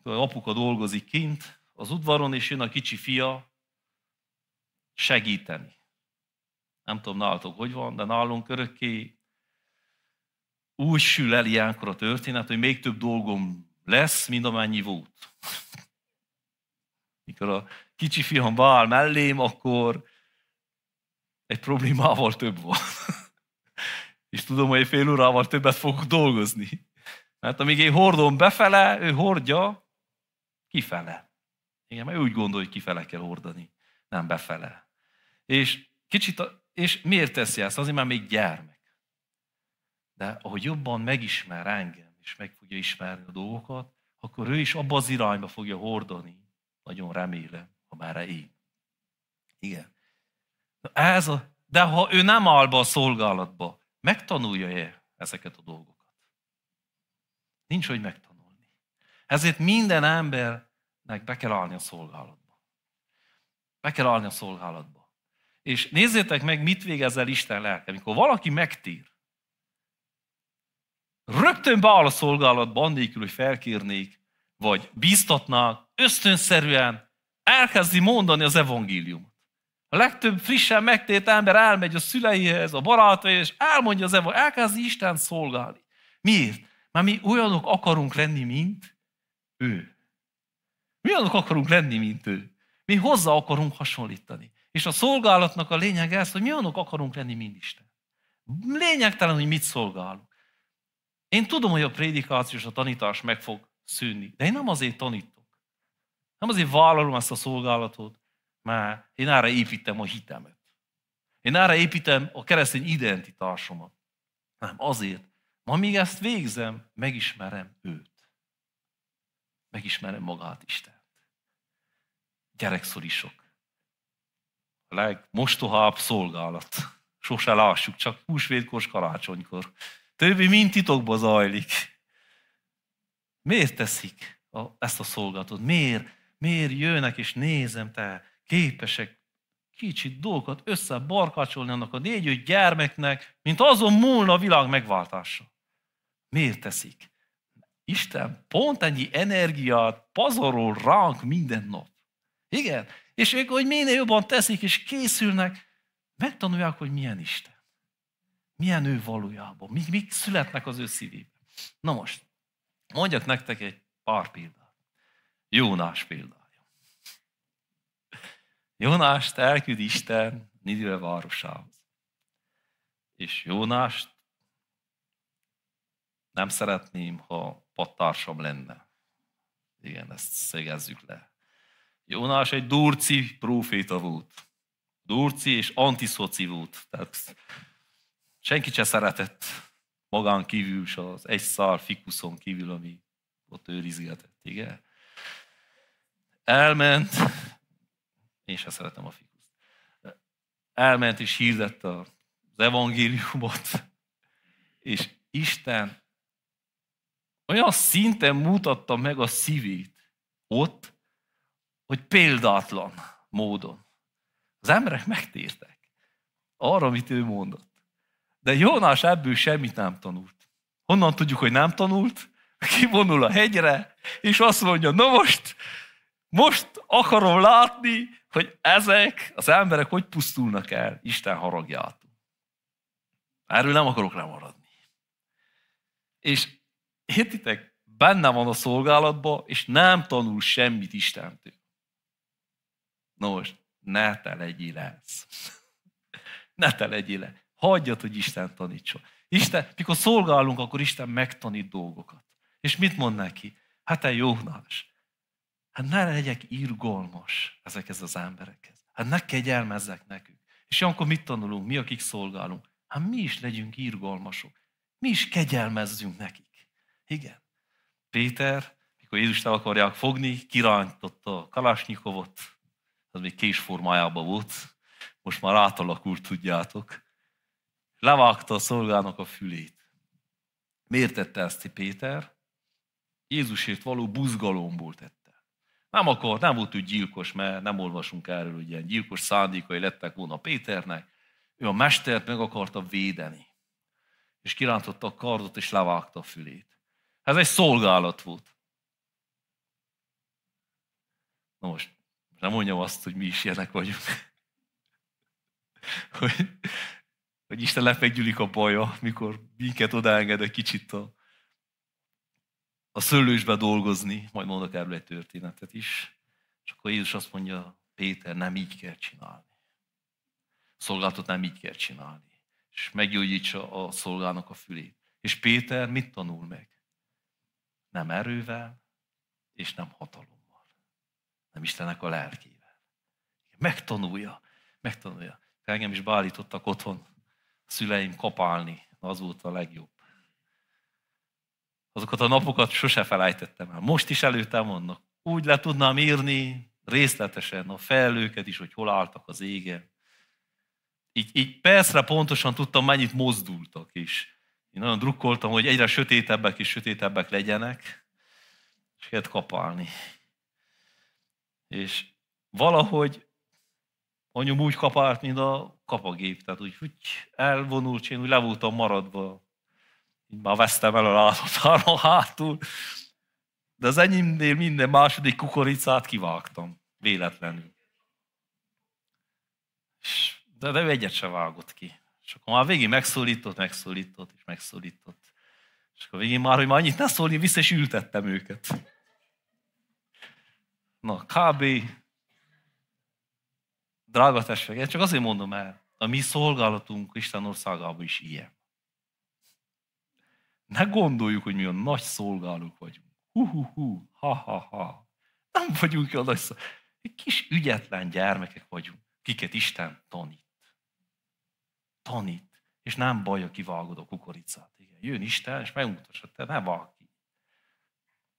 S1: apuka dolgozik kint az udvaron, és jön a kicsi fia segíteni. Nem tudom nálatok, hogy van, de nálunk örökké úgy sül el ilyenkor a történet, hogy még több dolgom lesz, mint amennyi volt. Mikor a kicsi fiam beáll mellém, akkor egy problémával több van. És tudom, hogy egy fél órával többet fogok dolgozni. Mert amíg én hordom befele, ő hordja kifele. Igen, mert ő úgy gondolja, hogy kifele kell hordani, nem befele. És miért teszi ezt? Azért, mert még gyermek. De ahogy jobban megismer engem, és meg fogja ismerni a dolgokat, akkor ő is abba az irányba fogja hordani. Nagyon remélem, ha már én. Igen. De ha ő nem áll be a szolgálatba, megtanulja-e ezeket a dolgokat? Nincs, hogy megtanulni. Ezért minden embernek be kell állni a szolgálatba. Be kell állni a szolgálatba. És nézzétek meg, mit végez el Isten lelke. Amikor valaki megtér, rögtön beáll a szolgálatba, annélkül, hogy felkérnék, vagy bíztatnák, ösztönszerűen elkezdi mondani az evangéliumot. A legtöbb frissen megtért ember elmegy a szüleihez, a barátaihez, és elmondja az elkezdi Istent szolgálni. Miért? Mert mi olyanok akarunk lenni, mint ő. Mi olyanok akarunk lenni, mint ő. Mi hozzá akarunk hasonlítani. És a szolgálatnak a lényeg ez, hogy mi olyanok akarunk lenni, mint Isten. Lényegtelen, hogy mit szolgálunk. Én tudom, hogy a prédikáció és a tanítás meg fog szűnni, de én nem azért tanítok. Nem azért vállalom ezt a szolgálatot, mert én erre építem a hitemet. Én erre építem a keresztény identitásomat. Nem, azért. Ma még ezt végzem, megismerem őt. Megismerem magát Istent. Gyerekszorisok. A legmostohább szolgálat. Sose lássuk, csak húsvétkor, karácsonykor. Többi mind titokba zajlik. Miért teszik ezt a szolgálatot? Miért jönnek és nézem, te képesek kicsit dolgokat összebarkácsolni annak a 4-5 gyermeknek, mint azon múlna a világ megváltása. Miért teszik? Isten pont ennyi energiát pazarol ránk minden nap. Igen? És ők, hogy minél jobban teszik és készülnek, megtanulják, hogy milyen Isten. Milyen ő valójában. Mik születnek az ő szívében. Na most, mondjak nektek egy pár példát. Jónás példája. Jónást elküld Isten Ninive városához. És Jónást nem szeretném, ha pattársam lenne. Igen, ezt szögezzük le. Jónás egy durci próféta volt. Durci és antiszoci volt. Tehát senki se szeretett magán kívül, s az egy szál fikuszon kívül, ami ott őrizgetett. Igen? Elment, én sem szeretem a fikuszt. Elment és hirdette az evangéliumot, és Isten olyan szinten mutatta meg a szívét ott, hogy példátlan módon. Az emberek megtértek arra, amit ő mondott. De Jónás ebből semmit nem tanult. Honnan tudjuk, hogy nem tanult? Kivonul a hegyre, és azt mondja, na most akarom látni, hogy ezek az emberek hogy pusztulnak el Isten haragjától. Erről nem akarok lemaradni. És értitek, benne van a szolgálatban, és nem tanul semmit Istentől. Na most, ne te legyél ez. Ne te legyél ez. Hagyjad, hogy Isten tanítson. Isten, mikor szolgálunk, akkor Isten megtanít dolgokat. És mit mond neki? Hát te Jónás, hát ne legyek irgalmas ezekhez az emberekhez. Hát ne kegyelmezzek nekük. És akkor mit tanulunk? Mi, akik szolgálunk? Hát mi is legyünk irgalmasok. Mi is kegyelmezzünk nekik. Igen. Péter, mikor Jézust el akarják fogni, kirántotta a kalasnyikovot, az még kés formájában volt, most már átalakult, tudjátok. Levágta a szolgának a fülét. Miért tette ezt Péter? Jézusért való buzgalomból tette. Nem volt ő gyilkos, mert nem olvasunk erről, hogy ilyen gyilkos szándékai lettek volna Péternek. Ő a mestert meg akarta védeni. És kirántotta a kardot, és levágta a fülét. Ez egy szolgálat volt. Na most, nem mondjam azt, hogy mi is ilyenek vagyunk. hogy Isten meggyűlik a baja, mikor minket odaenged egy kicsit a szőlősbe dolgozni, majd mondok erről egy történetet is. És akkor Jézus azt mondja, Péter, nem így kell csinálni. A szolgálatot nem így kell csinálni. És meggyógyítsa a szolgának a fülét. És Péter mit tanul meg? Nem erővel, és nem hatalommal. Nem Istennek a lelkével. Megtanulja. Engem is beállítottak otthon a szüleim kapálni. Az volt a legjobb. Azokat a napokat sose felejtettem el. Most is előttem vannak. Úgy le tudnám írni részletesen a felhőket is, hogy hol álltak az égen. Így percre pontosan tudtam, mennyit mozdultak is. Én nagyon drukkoltam, hogy egyre sötétebbek és sötétebbek legyenek, és kellett kapálni. És valahogy anyum úgy kapált, mint a kapagép, tehát úgy elvonult, én úgy le voltam maradva. Így már vesztem el a látotáron hátul. De az enyémnél minden második kukoricát kivágtam. Véletlenül. De ő egyet se vágott ki. És akkor már végig megszólított. És akkor végén már, hogy már annyit ne szólni, vissza is ültettem őket. Na, kb. Drága testvérek, csak azért mondom el, a mi szolgálatunk Isten országában is ilyen. Ne gondoljuk, hogy mi a nagy szolgálók vagyunk. Ha. Nem vagyunk a nagy szolgálók. Kis ügyetlen gyermekek vagyunk, kiket Isten tanít. És nem baj, ha kivágod a kukoricát. Igen, jön Isten, és megmutassa, te ne vágj ki.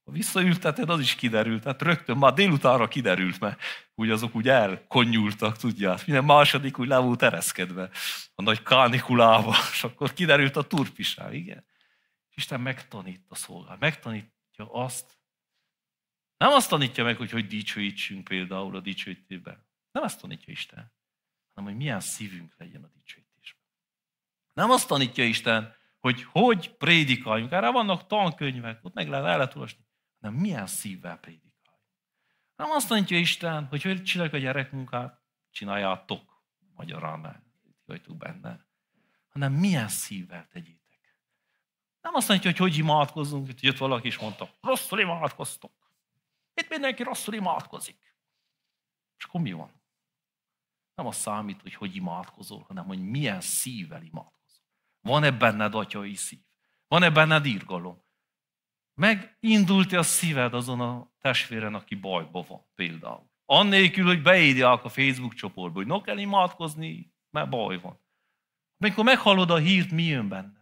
S1: Ha visszaülteted, az is kiderült. Hát rögtön már délutánra kiderült, mert azok úgy elkonnyultak, tudját. Minden második úgy le volt ereszkedve a nagy kánikulával, és akkor kiderült a turpiság. Igen. Isten megtanít a szolgál. Megtanítja azt. Nem azt tanítja meg, hogy dicsőítsünk például a dicsőítésben. Nem azt tanítja Isten, hanem hogy milyen szívünk legyen a dicsőítésben. Nem azt tanítja Isten, hogy prédikáljunk. Erre vannak tankönyvek, ott meg el lehet olvasni. Hanem milyen szívvel prédikáljunk. Nem azt tanítja Isten, hogy csináljuk a gyerekmunkát, csináljátok, magyarán, mert itt vagytok benne. Hanem milyen szívvel tegyétek. Nem azt mondja, hogy imádkozzunk, hogy jött valaki és mondta, rosszul imádkoztok. Itt mindenki rosszul imádkozik. És akkor mi van? Nem az számít, hogy imádkozol, hanem hogy milyen szívvel imádkozol. Van-e benned atyai szív? Van-e benned irgalom? Megindult-e a szíved azon a testvéren, aki bajban van például? Annélkül, hogy beírják a Facebook csoportba, hogy no kell imádkozni, mert baj van. Amikor meghallod a hírt, mi jön benned?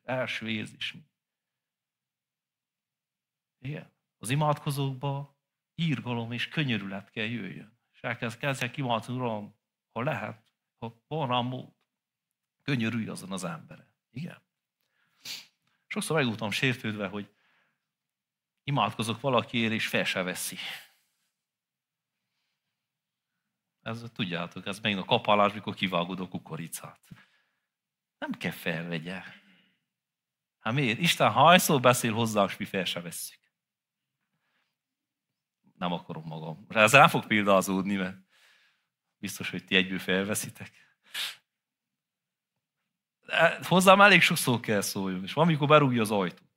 S1: Első érzés mi? Igen. Az imádkozókba irgalom és könyörület kell jöjjön. És elkezdják imádkozni, Uram, ha lehet, ha van rám mód, könyörülj azon az emberen. Igen. Sokszor meg voltam sértődve, hogy imádkozok valakiért, és fel se veszi. Ez, tudjátok, ez megint a kapálás, mikor kivágod a kukoricát. Nem kell felvegye. Hát miért? Isten hajszól beszél hozzánk, és mi fel se vesszük. Nem akarom magam. Ezzel nem fog példázódni, mert biztos, hogy ti egyből felveszitek. Hozzám elég sokszor kell szóljon, és valamikor berúgja az ajtót.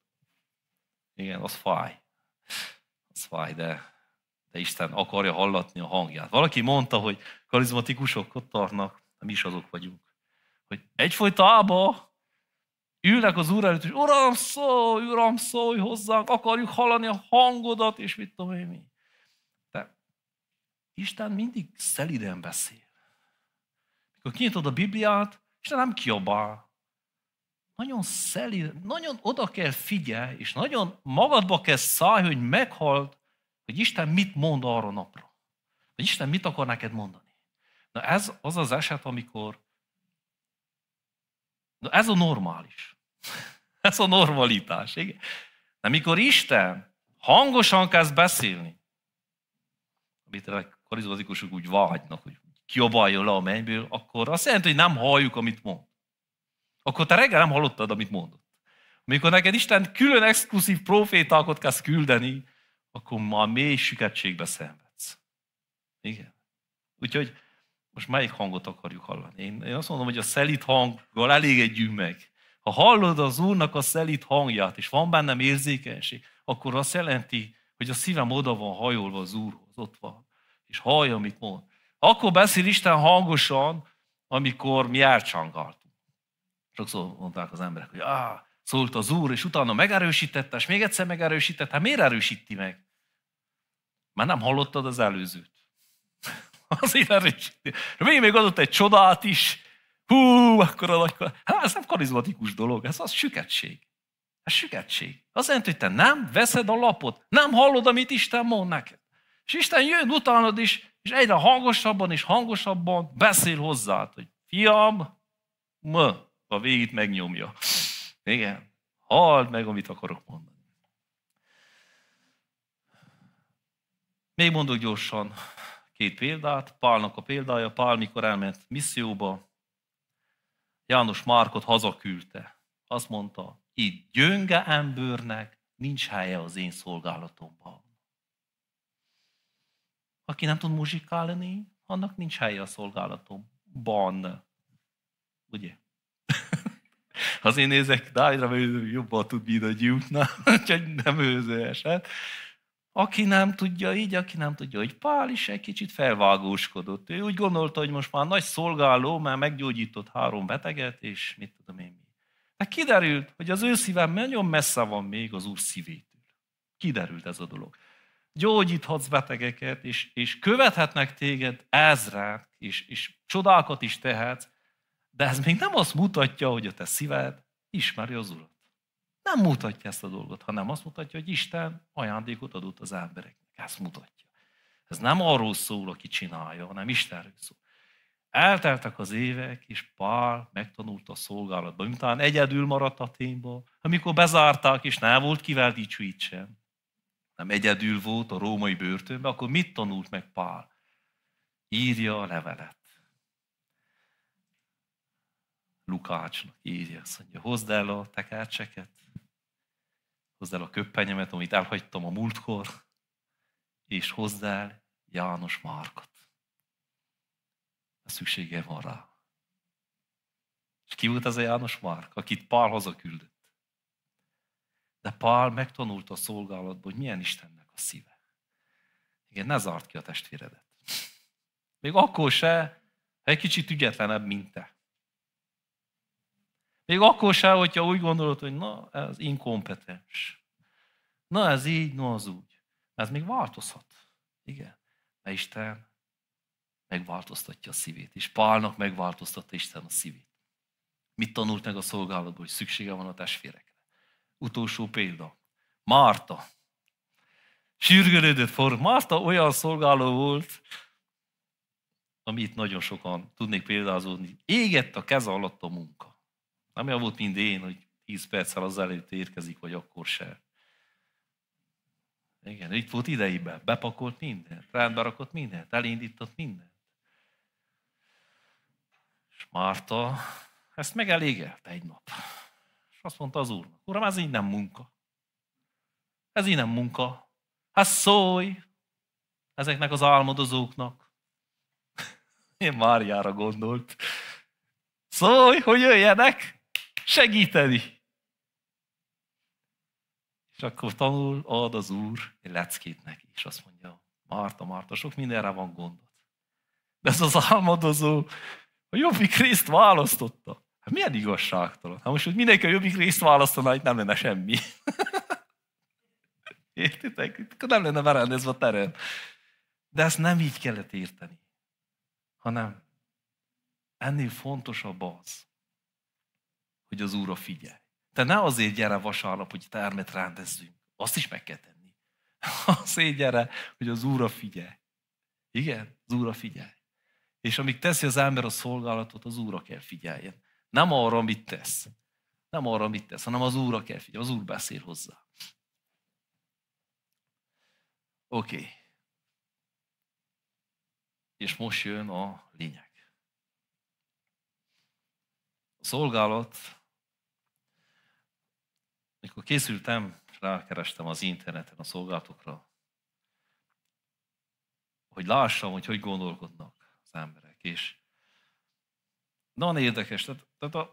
S1: Igen, az fáj. Az fáj, de Isten akarja hallatni a hangját. Valaki mondta, hogy karizmatikusok ott tartnak, mi is azok vagyunk, hogy egyfolytában ülnek az Úr előtt, és Uram, szólj hozzánk, akarjuk hallani a hangodat, és mit tudom én mi. De Isten mindig szeliden beszél. Mikor kinyitod a Bibliát, Isten nem kiabál. Nagyon szelíd, nagyon oda kell figyelj, és nagyon magadba kell szállj, hogy meghald, hogy Isten mit mond arra napra. Hogy Isten mit akar neked mondani. Na ez az az eset, amikor ez a normális. Ez a normalitás. Igen? De mikor Isten hangosan kezd beszélni, amit a karizmatikusok úgy vágynak, hogy kiabáljon le a mennyből, akkor azt jelenti, hogy nem halljuk, amit mond. Akkor te reggel nem hallottad, amit mondott. Amikor neked Isten külön exkluzív profétákat kezd küldeni, akkor már mély süketségbe szenvedsz. Igen. Úgyhogy most melyik hangot akarjuk hallani? Én azt mondom, hogy a szelíd hanggal elégedjünk meg. Ha hallod az Úrnak a szelíd hangját, és van bennem érzékenység, akkor azt jelenti, hogy a szívem oda van hajolva az Úrhoz, ott van, és hallja, amit mond. Akkor beszél Isten hangosan, amikor mi elcsangáltunk. Sokszor mondták az emberek, hogy szólt az Úr, és utána megerősítette, és még egyszer megerősítette. Hát miért erősíti meg? Már nem hallottad az előzőt. Azért erősíti. Még adott egy csodát is. Akkor a nagy... Hát ez nem karizmatikus dolog, ez az süketség. Ez süketség. Azt jelenti, hogy te nem veszed a lapot, nem hallod, amit Isten mond neked. És Isten jön utánad is, és egyre hangosabban és hangosabban beszél hozzád, hogy fiam, a végét megnyomja. Igen, halld meg, amit akarok mondani. Még mondok gyorsan 2 példát. Pálnak a példája. Pál, mikor elment misszióba, János Márkot hazaküldte. Azt mondta, itt gyönge embernek nincs helye az én szolgálatomban. Aki nem tud muzsikálni, annak nincs helye a szolgálatomban. Ugye? Ha én nézek Dávidra, mert ő jobban tud bírni jutna, úgyhogy nem őző eset. Aki nem tudja így, aki nem tudja, hogy Pál is egy kicsit felvágóskodott. Ő úgy gondolta, hogy most már nagy szolgáló, már meggyógyított 3 beteget, és mit tudom én mi. De kiderült, hogy az ő szívem nagyon messze van még az Úr szívétől. Kiderült ez a dolog. Gyógyíthatsz betegeket, és követhetnek téged ezrek, és csodákat is tehetsz, de ez még nem azt mutatja, hogy a te szíved ismeri az Urat. Nem mutatja ezt a dolgot, hanem azt mutatja, hogy Isten ajándékot adott az embereknek. Ezt mutatja. Ez nem arról szól, aki csinálja, hanem Istenről szól. Elteltek az évek, és Pál megtanulta a szolgálatban. Miután egyedül maradt Athénban, amikor bezárták, és nem volt kivel dicsőítsen, nem egyedül volt a római börtönben, akkor mit tanult meg Pál? Írja a levelet. Lukácsnak írja, azt mondja, hozd el a tekercseket, hozd el a köppenyemet, amit elhagytam a múltkor, és hozd el János Márkot. Szüksége van rá. És ki volt ez a János Márk, akit Pál hazaküldött? De Pál megtanulta a szolgálatban, hogy milyen Istennek a szíve. Igen, ne zárt ki a testvéredet. Még akkor se, ha egy kicsit ügyetlenebb, mint te. Még akkor se, hogyha úgy gondolod, hogy na, ez inkompetens. Na, ez így, na, az úgy. Ez még változhat. Igen. Mert Isten megváltoztatja a szívét. És Pálnak megváltoztatta Isten a szívét. Mit tanult meg a szolgálatból, hogy szüksége van a testvérekre? Utolsó példa. Márta. Sürgölődött forró. Márta olyan szolgáló volt, amit nagyon sokan tudnék példázódni. Égett a keze alatt a munka. Nem olyan volt, mint én, hogy 10 perccel az előtt érkezik, vagy akkor se. Igen, itt volt idejében. Bepakolt mindent, rendbe rakott mindent, elindított mindent. És Márta ezt megelégelte egy nap. És azt mondta az Úrnak, Uram, ez így nem munka. Ez így nem munka. Hát szólj ezeknek az álmodozóknak. Én Máriára gondolt. Szólj, hogy jöjjenek segíteni. És akkor ad az Úr egy leckét neki, és azt mondja, Márta, Márta, sok mindenre van gondod. De ez az álmodozó a jobbik részt választotta. Hát milyen igazságtalan. Hát most, hogy mindenki a jobbik részt választaná, itt nem lenne semmi. Értitek? Itt nem lenne berendezve a terem. De ezt nem így kellett érteni. Hanem ennél fontosabb az, hogy az Úrra figyelj. Te ne azért gyere vasárnap, hogy termet rendezzünk. Azt is meg kell tenni. Azért gyere, hogy az Úrra figyelj. Igen, az Úrra figyelj. És amíg teszi az ember a szolgálatot, az Úrra kell figyeljen. Nem arra, amit tesz. Nem arra, amit tesz, hanem az Úrra kell figyelni. Az Úr beszél hozzá. Oké. És most jön a lényeg. A szolgálat, mikor készültem, rákerestem az interneten a szolgálatokra, hogy lássam, hogy gondolkodnak az emberek. És nagyon érdekes, tehát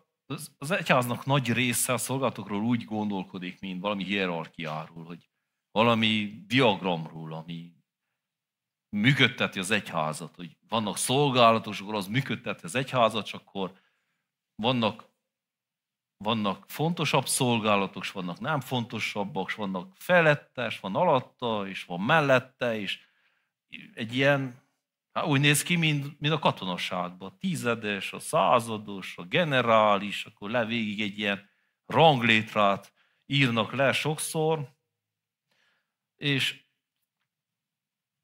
S1: az egyháznak nagy része a szolgálatokról úgy gondolkodik, mint valami hierarchiáról, hogy valami diagramról, ami működteti az egyházat, hogy vannak szolgálatosok, az működteti az egyházat, és akkor vannak fontosabb szolgálatok, és vannak nem fontosabbak, és vannak felettes, van alatta, és van mellette, és egy ilyen, úgy néz ki, mint a katonaságban. A 10., a 100., a generális, akkor le végig egy ilyen ranglétrát írnak le sokszor, és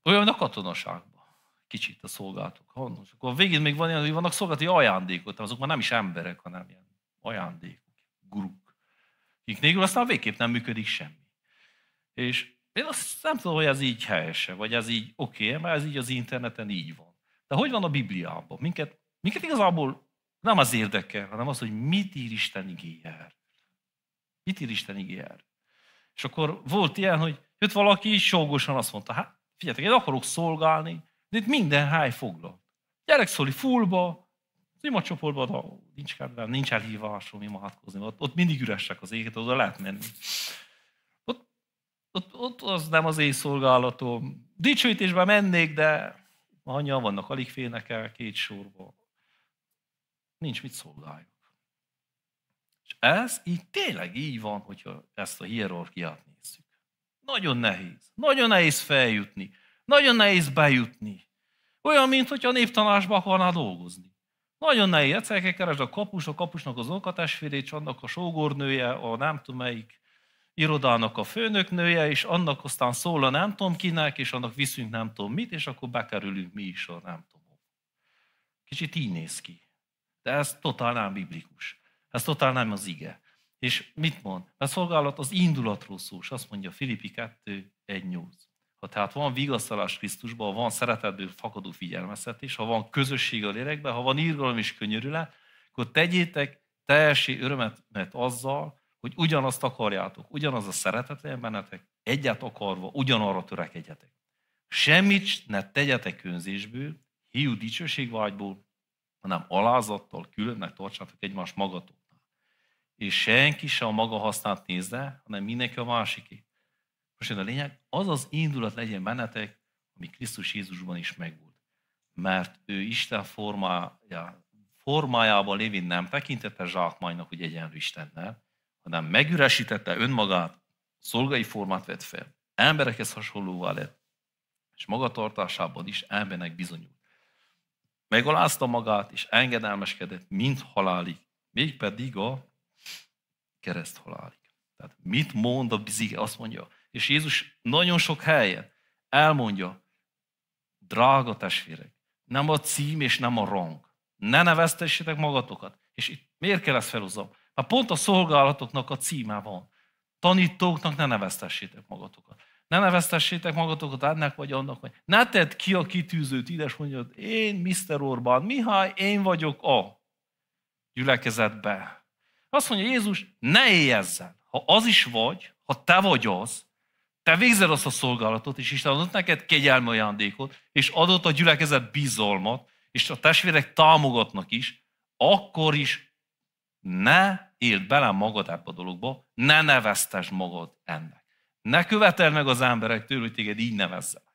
S1: olyan a katonaságban. Kicsit a szolgálatok. És akkor a végén még van ilyen, hogy vannak szolgálati ajándékok, azok már nem is emberek, hanem ilyen ajándékok, guruk. Akik nélkül aztán végképp nem működik semmi. És én azt nem tudom, hogy ez így helyese, vagy ez így oké, mert ez így az interneten így van. De hogy van a Bibliában? Minket igazából nem az érdekel, hanem az, hogy mit ír Isten igéje. Mit ír Isten igéje. És akkor volt ilyen, hogy jött valaki, és sógosan azt mondta, hát figyeljetek, én akarok szolgálni, de itt minden hely foglalt. Gyerek szólni fullba, az imacsoportban nincs kedvem, nincs elhívásom imádkozni, ott mindig üresek az éget, oda lehet menni. Ott az nem az én szolgálatom. Dicsőítésben mennék, de annyian vannak, alig félnek el két sorba. Nincs mit szolgáljuk. És ez így tényleg így van, hogyha ezt a hierarchiát nézzük. Nagyon nehéz. Nagyon nehéz feljutni. Nagyon nehéz bejutni. Olyan, mint hogyha a néptanácsba akarná dolgozni. Nagyon nehéz. Egyszer kell keresd a kapusnak az unokatestvérét, annak a sógornője, a nem tudom melyik irodának a főnöknője, és annak aztán szól a nem tudom kinek, és annak viszünk nem tudom mit, és akkor bekerülünk mi is a nem tudom. Kicsit így néz ki. De ez totál nem biblikus. Ez totál nem az ige. És mit mond? A szolgálat az indulatról szól, és azt mondja Filippi 2:1-8. Ha tehát van vigasztalás Krisztusban, ha van szeretetből fakadó figyelmeztetés, ha van közösség a lélekben, ha van irgalom és könyörület, akkor tegyétek teljessé örömet azzal, hogy ugyanazt akarjátok, ugyanaz a szeretet legyen bennetek, egyet akarva, ugyanarra törekedjetek. Semmit ne tegyetek önzésből, hiú dicsőségvágyból, hanem alázattal különnek tartsátok egymást magatoknál. És senki se a maga hasznát nézze, hanem mindenki a másiké. Most a lényeg, az az indulat legyen bennetek, ami Krisztus Jézusban is megvolt. Mert ő Isten formájában lévén nem tekintette zsákmánynak, hogy egyenlő Istennel, hanem megüresítette önmagát, szolgai formát vett fel, emberekhez hasonlóvá lett, és magatartásában is embernek bizonyult. Megalázta magát, és engedelmeskedett, mint halálig, mégpedig a kereszt halálig. Tehát mit mond a bizige? Azt mondja, és Jézus nagyon sok helyen elmondja, drága testvérek, nem a cím és nem a rang. Ne neveztessétek magatokat. És itt miért kell ezt felhoznom? Hát pont a szolgálatoknak a címe van. Tanítóknak ne neveztessétek magatokat. Ne neveztessétek magatokat ennek vagy annak vagy. Ne tedd ki a kitűzőt, ide és mondjad, én Mr. Orbán Mihály, én vagyok a gyülekezetbe. Azt mondja Jézus, ne élj ezzel. Ha az is vagy, ha te vagy az, te végzed azt a szolgálatot, és Isten adott neked kegyelmi ajándékot, és adott a gyülekezet bizalmat, és a testvérek támogatnak is, akkor is ne éld bele magad ebbe a dologba, ne neveztesd magad ennek. Ne követeld meg az emberektől, hogy téged így nevezzenek.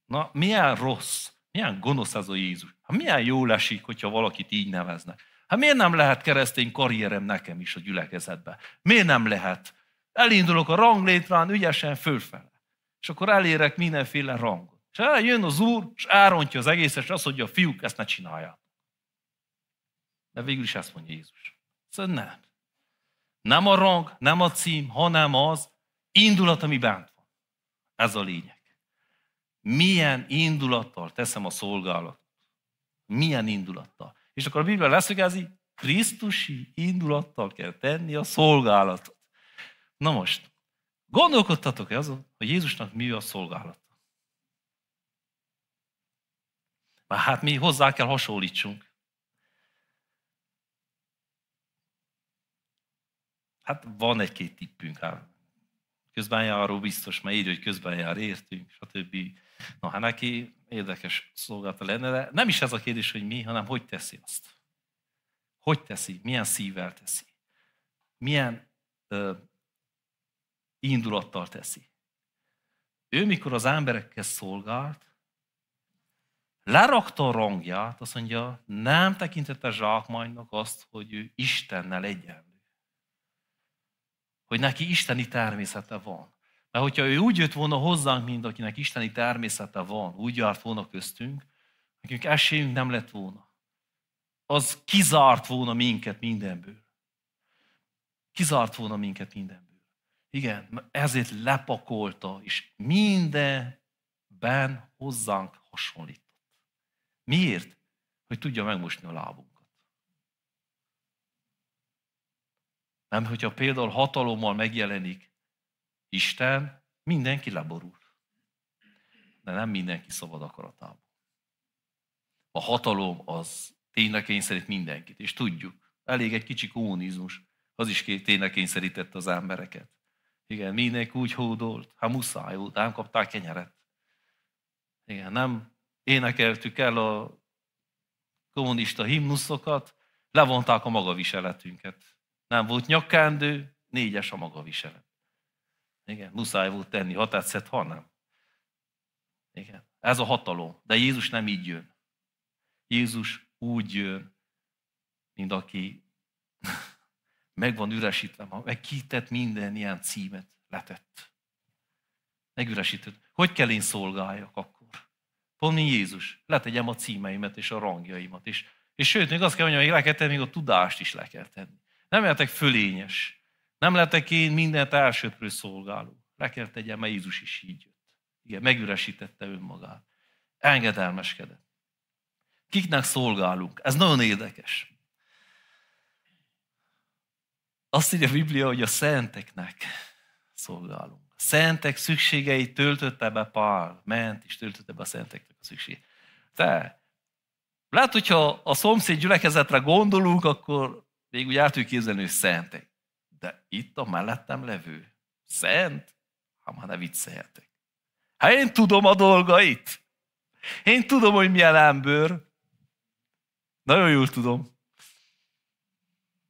S1: Na, milyen rossz, milyen gonosz ez a Jézus. Hát milyen jól esik, hogyha valakit így neveznek. Hát miért nem lehet keresztény karrierem nekem is a gyülekezetben? Miért nem lehet? Elindulok a ranglétrán ügyesen fölfele. És akkor elérek mindenféle rangot. És jön az Úr, és elrontja az egészet, és azt mondja, fiúk, ezt ne csinálják. De végül is ezt mondja Jézus. Szóval nem. Nem a rang, nem a cím, hanem az indulat, ami bent van. Ez a lényeg. Milyen indulattal teszem a szolgálatot? Milyen indulattal? És akkor a Biblia leszögezi, krisztusi indulattal kell tenni a szolgálatot. Na most, gondolkodtatok-e azon, hogy Jézusnak mi a szolgálata? Már hát mi hozzá kell hasonlítsunk. Hát van egy-két tippünk. Hát. Közbenjáró biztos, mert így, hogy közbenjár értünk, stb. Na, hát neki érdekes szolgálata lenne, de nem is ez a kérdés, hogy mi, hanem hogy teszi azt. Hogy teszi, milyen szívvel teszi. Milyen indulattal teszi. Ő, mikor az emberekkel szolgált, lerakta a rangját, azt mondja, nem tekintette zsákmánynak azt, hogy ő Istennel egyenlő. Hogy neki isteni természete van. Mert hogyha ő úgy jött volna hozzánk, mint akinek isteni természete van, úgy járt volna köztünk, nekünk esélyünk nem lett volna. Az kizárt volna minket mindenből. Kizárt volna minket mindenből. Igen, ezért lepakolta, és mindenben hozzánk hasonlított. Miért? Hogy tudja megmosni a lábunkat. Nem, hogyha például hatalommal megjelenik Isten, mindenki leborul. De nem mindenki szabad akaratában. A hatalom az tényleg kényszerít mindenkit, és tudjuk. Elég egy kicsi kommunizmus, az is tényleg kényszerítette az embereket. Igen, mindenki úgy hódolt, hát muszáj volt, nem kapták kenyeret. Igen, nem énekeltük el a kommunista himnuszokat, levonták a magaviseletünket. Nem volt nyakkendő, 4-es a magaviselet. Igen, muszáj volt tenni, ha tetszett, ha nem. Igen, ez a hatalom. De Jézus nem így jön. Jézus úgy jön, mint aki meg van üresítve, meg kitett minden ilyen címet, letett. Megüresített. Hogy kell én szolgáljak akkor? Pont mint Jézus. Letegyem a címeimet és a rangjaimat. És sőt, még azt kell mondjam, hogy le kell tenni, még a tudást is le kell tenni. Nem lehetek fölényes. Nem lehetek én mindent elsöprő szolgáló. Le kell tegyem, mert Jézus is így jött. Igen, megüresítette önmagát. Engedelmeskedett. Kiknek szolgálunk? Ez nagyon érdekes. Azt írja a Biblia, hogy a szenteknek szolgálunk. A szentek szükségeit töltötte be Pál. Ment és töltötte be a szenteknek a szükségeit. De lehet, hogyha a szomszéd gyülekezetre gondolunk, akkor még úgy át tudjuk képzelni, hogy szentek. De itt a mellettem levő szent, már ne vicceljetek. Hát én tudom a dolgait. Én tudom, hogy milyen ember. Nagyon jól tudom.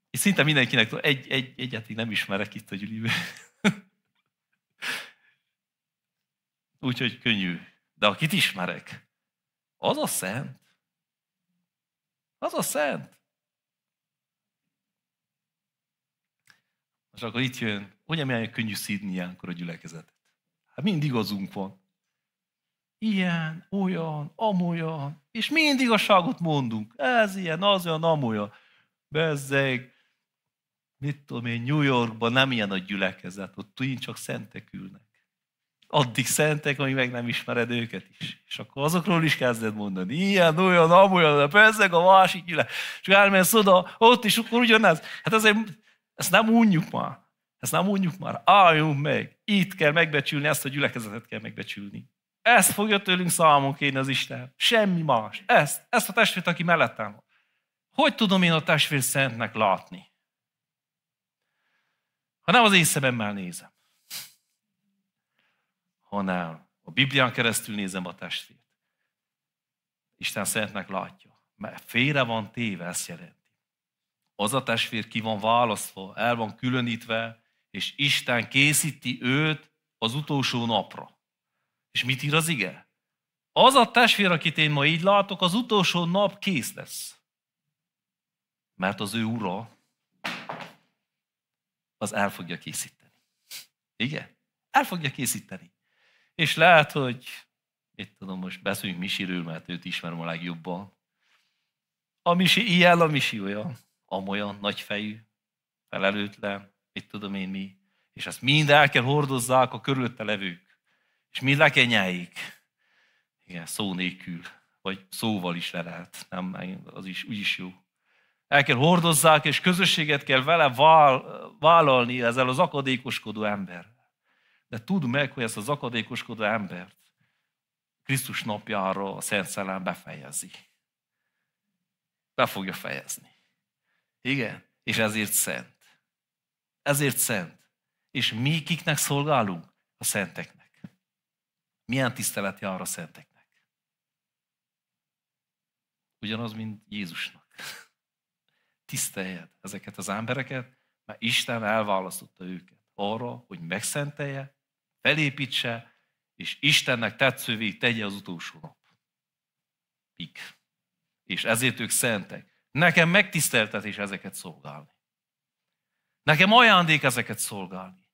S1: És szinte mindenkinek egyet nem ismerek itt a gyűliben. Úgyhogy könnyű. De akit ismerek, az a szent. Az a szent. És akkor itt jön, ugye milyen könnyű szídni ilyenkor a gyülekezetet. Hát mind igazunk van. Ilyen, olyan, amolyan, és mind igazságot mondunk. Ez ilyen, az olyan, amolyan. Bezzeg, mit tudom én, New Yorkban nem ilyen a gyülekezet, ott úgy csak szentek ülnek. Addig szentek, amíg meg nem ismered őket is. És akkor azokról is kezded mondani. Ilyen, olyan, amolyan, de bezzeg a másik gyülekezet. És elmész oda, ott is, akkor ugyanez. Hát azért, ezt nem unjuk már. Ezt nem unjuk már. Álljunk meg. Itt kell megbecsülni, ezt a gyülekezetet kell megbecsülni. Ezt fogja tőlünk számon kérni az Isten. Semmi más. Ezt a testvért, aki mellettem van. Hogy tudom én a testvér szentnek látni? Ha nem az én szememmel nézem, hanem a Biblián keresztül nézem a testvért. Isten szentnek látja. Mert félre van téve, ezt jelenti. Az a testvér ki van választva, el van különítve, és Isten készíti őt az utolsó napra. És mit ír az ige? Az a testvér, akit én ma így látok, az utolsó nap kész lesz. Mert az ő ura az el fogja készíteni. Igen? El fogja készíteni. És lehet, hogy itt tudom, most beszéljünk Misiről, mert őt ismerem a legjobban. A Misi ilyen, a Misi olyan, amolyan nagyfejű, felelőtlen, itt tudom én mi. És ezt mind el kell hordozzák a körülötte levők. És mind le kell nyeljék. Igen, szó nélkül. Vagy szóval is le lehet. Nem, az is úgyis jó. El kell hordozzák, és közösséget kell vele vállalni ezzel az akadékoskodó emberrel. De tudd meg, hogy ezt az akadékoskodó embert Krisztus napjára a Szent Szellem befejezi. Be fogja fejezni. Igen? És ezért szent. Ezért szent. És mi kiknek szolgálunk? A szenteknek. Milyen tisztelet jár a szenteknek? Ugyanaz, mint Jézusnak. Tiszteljed ezeket az embereket, mert Isten elválasztotta őket arra, hogy megszentelje, felépítse, és Istennek tetszővé tegye az utolsó nap. Pik. És ezért ők szentek. Nekem megtiszteltetés ezeket szolgálni. Nekem ajándék ezeket szolgálni.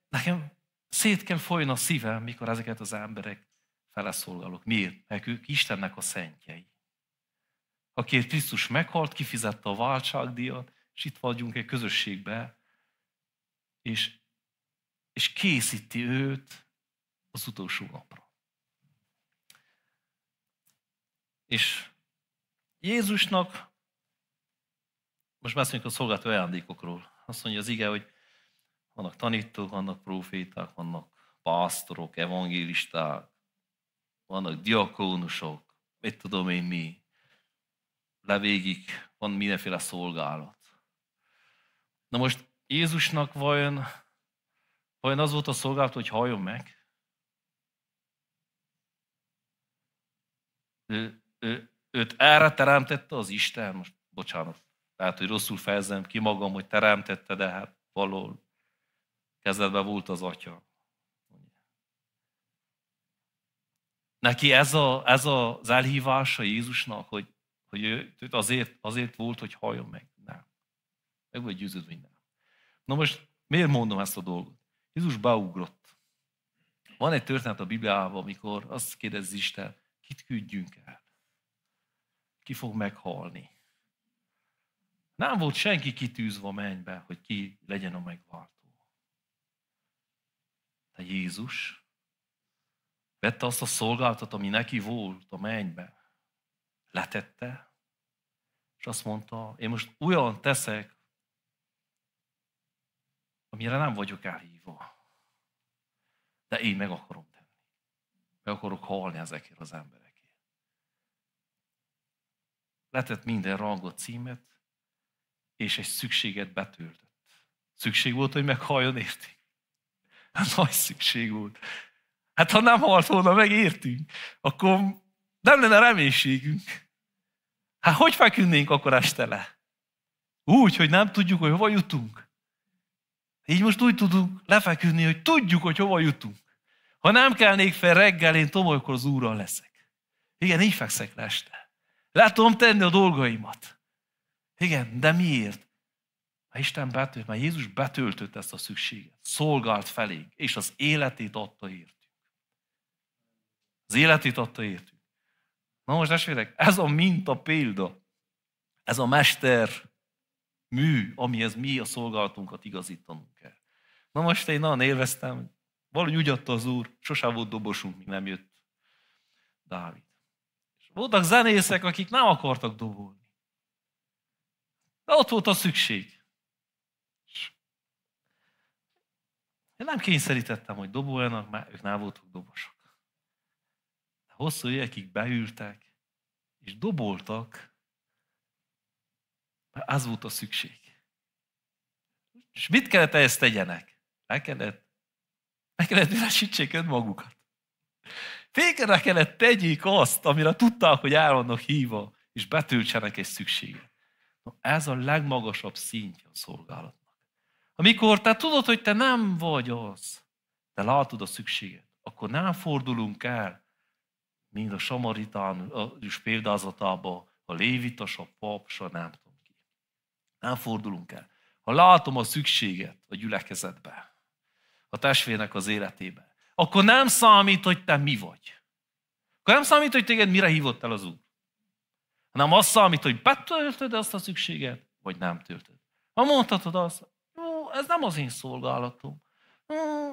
S1: Nekem szét kell folyni a szívem, mikor ezeket az emberek fele szolgálok. Miért? Mert ők Istennek a szentjei. Akiért Krisztus meghalt, kifizette a váltságdíjat, és itt vagyunk egy közösségbe, és készíti őt az utolsó napra. És Jézusnak, most beszélünk a szolgáltató ajándékokról, azt mondja az ige, hogy vannak tanítók, vannak próféták, vannak pásztorok, evangélisták, vannak diakónusok, mit tudom én mi, levégig van mindenféle szolgálat. Na most Jézusnak vajon az volt a szolgálat, hogy halljon meg? őt erre teremtette az Isten, most bocsánat, tehát, hogy rosszul fejezem ki magam, hogy teremtette, de hát valahol kezdetben volt az Atya. Neki ez az elhívása Jézusnak, hogy ő azért volt, hogy halljon meg. Nem. Meg vagy győződve, hogy nem. Na most miért mondom ezt a dolgot? Jézus beugrott. Van egy történet a Bibliában, amikor azt kérdezi Isten, kit küldjünk el? Ki fog meghalni? Nem volt senki kitűzve a mennybe, hogy ki legyen a megváltó. De Jézus vette azt a szolgálatot, ami neki volt a mennybe, letette, és azt mondta, én most olyan teszek, amire nem vagyok elhívva. De én meg akarom tenni. Meg akarok halni ezekért az emberekért. Letett minden rangot, címet, és egy szükséget betöltött. Szükség volt, hogy meghalljon, értünk? Nagy szükség volt. Hát ha nem halt volna meg, értünk, akkor nem lenne reménységünk. Hát hogy feküdnénk akkor este le? Úgy, hogy nem tudjuk, hogy hova jutunk. Így most úgy tudunk lefeküdni, hogy tudjuk, hogy hova jutunk. Ha nem kelnék fel reggel, én tomolykor az Úrral leszek. Igen, így fekszek le este. Le tudom tenni a dolgaimat. Igen, de miért? Mert Jézus betöltött ezt a szükséget. Szolgált felénk, és az életét adta értünk. Az életét adta értünk. Na most testvérek, ez a minta példa, ez a mester mű, amihez mi a szolgálatunkat igazítanunk kell. Na most én nagyon élveztem, valahogy úgy adta az Úr, sosem volt dobosunk, míg nem jött Dávid. És voltak zenészek, akik nem akartak dobolni. De ott volt a szükség. Én nem kényszerítettem, hogy doboljanak, mert ők nem voltak dobosok. De hosszú évekig beültek, és doboltak, mert az volt a szükség. És mit kellett ehhez tegyenek? Meg kellett üresítsék önmagukat. Fékre kellett tegyék azt, amire tudták, hogy el vannak hívva, és betöltsenek egy szükséget. Na, ez a legmagasabb szintje a szolgálatnak. Amikor te tudod, hogy te nem vagy az, de látod a szükséget, akkor nem fordulunk el, mint a samaritánus példázatában, a lévitas, a pap, nem tudom ki. Nem fordulunk el. Ha látom a szükséget a gyülekezetbe, a testvérnek az életébe, akkor nem számít, hogy te mi vagy. Akkor nem számít, hogy téged mire hívott el az Úr. Hanem az számít, hogy betöltöd azt a szükséget, vagy nem töltöd. Ha mondhatod azt, ez nem az én szolgálatom.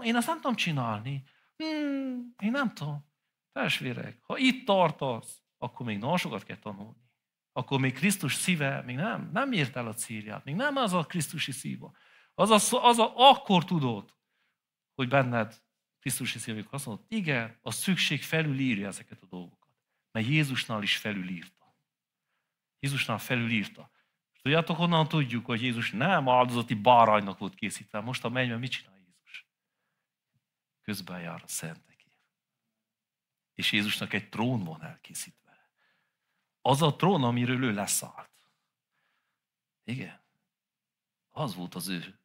S1: Én ezt nem tudom csinálni. Én nem tudom. Testvérek, ha itt tartasz, akkor még nagyon sokat kell tanulni. Akkor még Krisztus szíve még nem ért el a célját. Még nem az a Krisztusi szíva. Akkor tudod, hogy benned Krisztusi szíve, amikor azt mondod, igen, a szükség felülírja ezeket a dolgokat. Mert Jézusnál is felülírta. Jézusnál felülírta. És tudjátok, honnan tudjuk, hogy Jézus nem áldozati báránynak volt készítve. Most a mennyben mit csinál Jézus? Közben jár a szentekért. És Jézusnak egy trón van elkészítve. Az a trón, amiről ő leszállt. Igen. Az volt az ő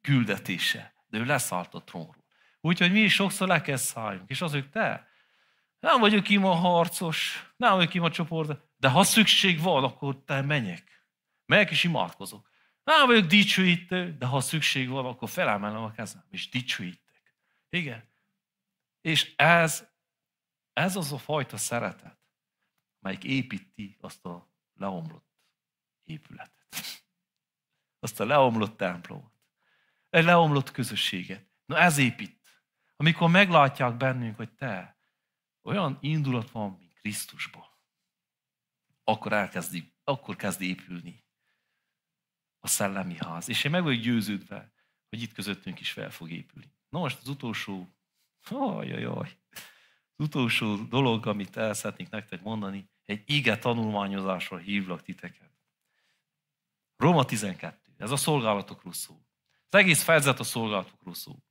S1: küldetése. De ő leszállt a trónról. Úgyhogy mi is sokszor le kell szálljunk. És az, hogy te, nem vagyok ima harcos, nem vagyok ima csoport, de ha szükség van, akkor te menjek. Megyek és imádkozok. Nem vagyok dicsőítő, de ha szükség van, akkor felemelem a kezem, és dicsőítek. Igen. És ez az a fajta szeretet, melyik építi azt a leomlott épületet. Azt a leomlott templomot. Egy leomlott közösséget. Na ez épít. Amikor meglátják bennünk, hogy te olyan indulat van, mint Krisztusban, akkor kezd épülni a szellemi ház. És én meg vagyok győződve, hogy itt közöttünk is fel fog épülni. Na most az utolsó, az utolsó dolog, amit el szeretnék nektek mondani, egy ige tanulmányozásra hívlak titeket. Róma 12. Ez a szolgálatokról szól. Az egész fejezet a szolgálatokról szól.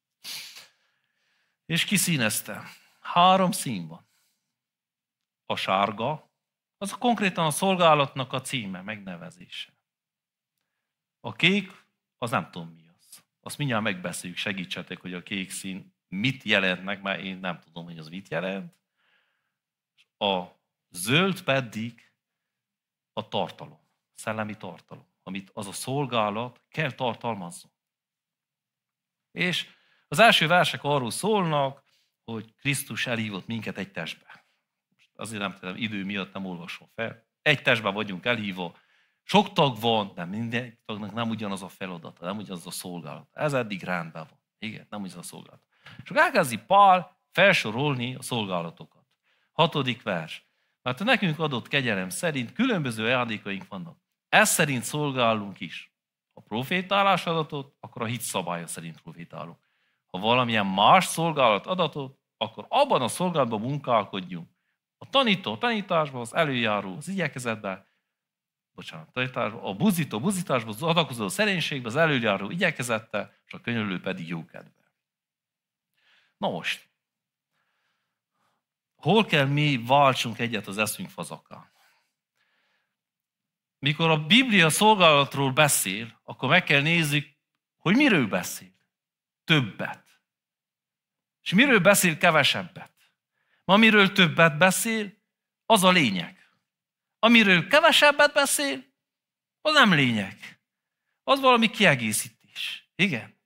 S1: És kiszíneztem. 3 szín van. A sárga,
S2: az konkrétan a szolgálatnak a címe, megnevezése. A kék, az nem tudom mi az. Azt mindjárt megbeszéljük, segítsetek, hogy a kék szín mit jelentnek, mert én nem tudom, hogy az mit jelent. A zöld pedig a tartalom, a szellemi tartalom, amit az a szolgálat kell tartalmazzon. És az első versek arról szólnak, hogy Krisztus elhívott minket egy testbe. Most azért nem tudom, idő miatt nem olvasom fel. Egy testben vagyunk elhívva. Sok tag van, de minden tagnak nem ugyanaz a feladata, nem ugyanaz a szolgálat. Ez eddig rendben van. Igen, nem ugyanaz a szolgálat. És akkor elkezdi Pál felsorolni a szolgálatokat. 6. vers. Mert a nekünk adott kegyelem szerint különböző ajándékaink vannak. Ez szerint szolgálunk is. Ha profétálás adatot, akkor a hit szabálya szerint profétálunk. Ha valamilyen más szolgálat adatot, akkor abban a szolgálatban munkálkodjunk. A tanító tanításban, az előjáró az igyekezetben, a buzító buzításban, az adakozó szerénységben, az előjáró igyekezettel, és a könyörülő pedig jókedvel. Na most, hol kell mi váltsunk egyet az eszünk fazakán? Mikor a Biblia szolgálatról beszél, akkor meg kell nézzük, hogy miről beszél. Többet. És miről beszél kevesebbet. Amiről többet beszél, az a lényeg. Amiről kevesebbet beszél, az nem lényeg. Az valami kiegészítés. Igen.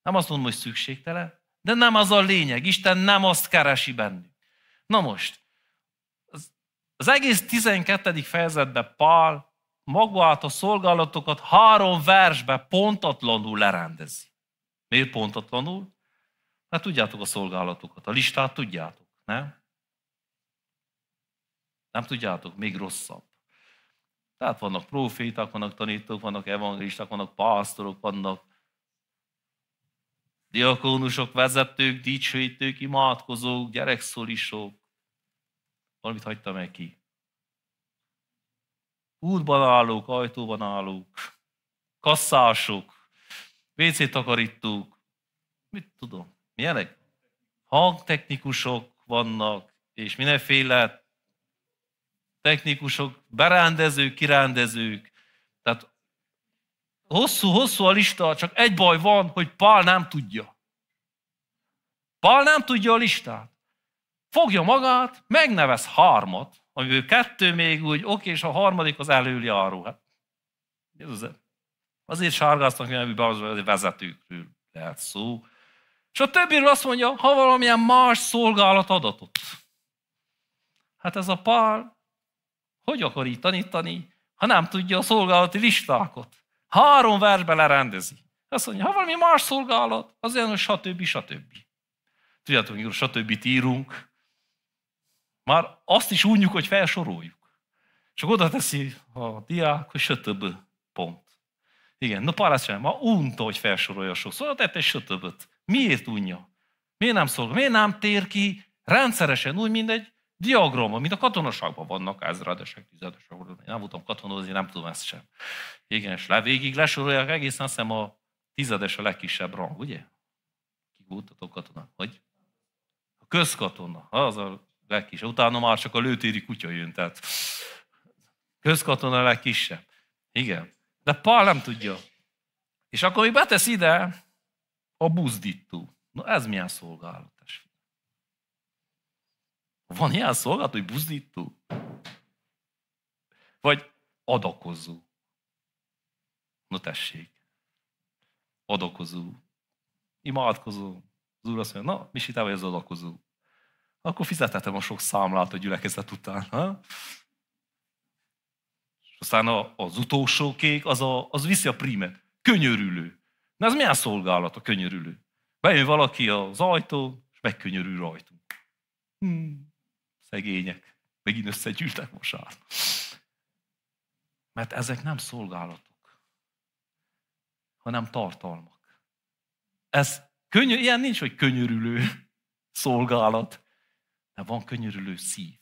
S2: Nem azt mondom, hogy szükségtelen, de nem az a lényeg. Isten nem azt keresi bennünk. Na most, az egész 12. fejezetben Pál magát a szolgálatokat 3 versbe pontatlanul lerendezi. Miért pontatlanul? Hát tudjátok a szolgálatokat, a listát tudjátok, nem? Nem tudjátok, még rosszabb. Tehát vannak proféták, vannak tanítók, vannak evangélisták, vannak pásztorok, vannak diakónusok, vezetők, dicsőítők, imádkozók, gyerekszólisok. Valamit hagytam meg ki. Útban állók, ajtóban állók, kasszások, WC takarítók, mit tudom, milyenek? Hangtechnikusok vannak, és mindenféle technikusok, berendezők, kirendezők. Tehát hosszú a lista, csak egy baj van, hogy Pál nem tudja. Pál nem tudja a listát. Fogja magát, megnevez 3, amiből 2 még úgy, oké, és a 3. az előjáró. Hát, azért sárgáztak, mert az vezetőkről lehet szó. És a többiről azt mondja, ha valamilyen más szolgálat adatot. Hát ez a Pál hogy akar így tanítani, ha nem tudja a szolgálati listákat? 3 versben lerendezi. Azt mondja, ha valami más szolgálat, az olyan, hogy stb. Tudjátok, amikor stb. Írunk, már azt is unjuk, hogy felsoroljuk. Csak oda teszi a diák, hogy stb. Pont. Igen, no Pál ezt sem, ma unta, hogy felsorolja sokszor, oda tette egy stb-t. Miért unja? Miért nem szolgál? Miért nem tér ki rendszeresen úgy, mint egy diagrama, mint a katonaságban vannak ezredesek, tizedesek. Nem voltam katonozni, nem tudom ezt sem. Igen, és végig lesorolják egészen, azt hiszem a 10. a legkisebb rang, ugye? Kik voltatok katonák? Hogy? A közkatona, az a legkisebb. Utána már csak a lőtéri kutya jön, tehát közkatona a legkisebb. Igen. De Pál nem tudja. És akkor még betesz ide a buzdító. Na ez milyen szolgálat? Van ilyen szolgálat, hogy buzdító? Vagy adakozó? No tessék. Adakozó. Imádkozó. Az Úr azt mondja, na, mi sitál vagy az adakozó? Akkor fizethetem a sok számlát a gyülekezet után. Ha? És aztán az utolsó kék, az viszi a prímet. Könyörülő. Na ez milyen szolgálat a könyörülő? Bejön valaki az ajtó, és megkönyörül rajtunk. Szegények. Megint összegyűltek most. Mert ezek nem szolgálatok, hanem tartalmak. Ilyen nincs, hogy könyörülő szolgálat, de van könyörülő szív.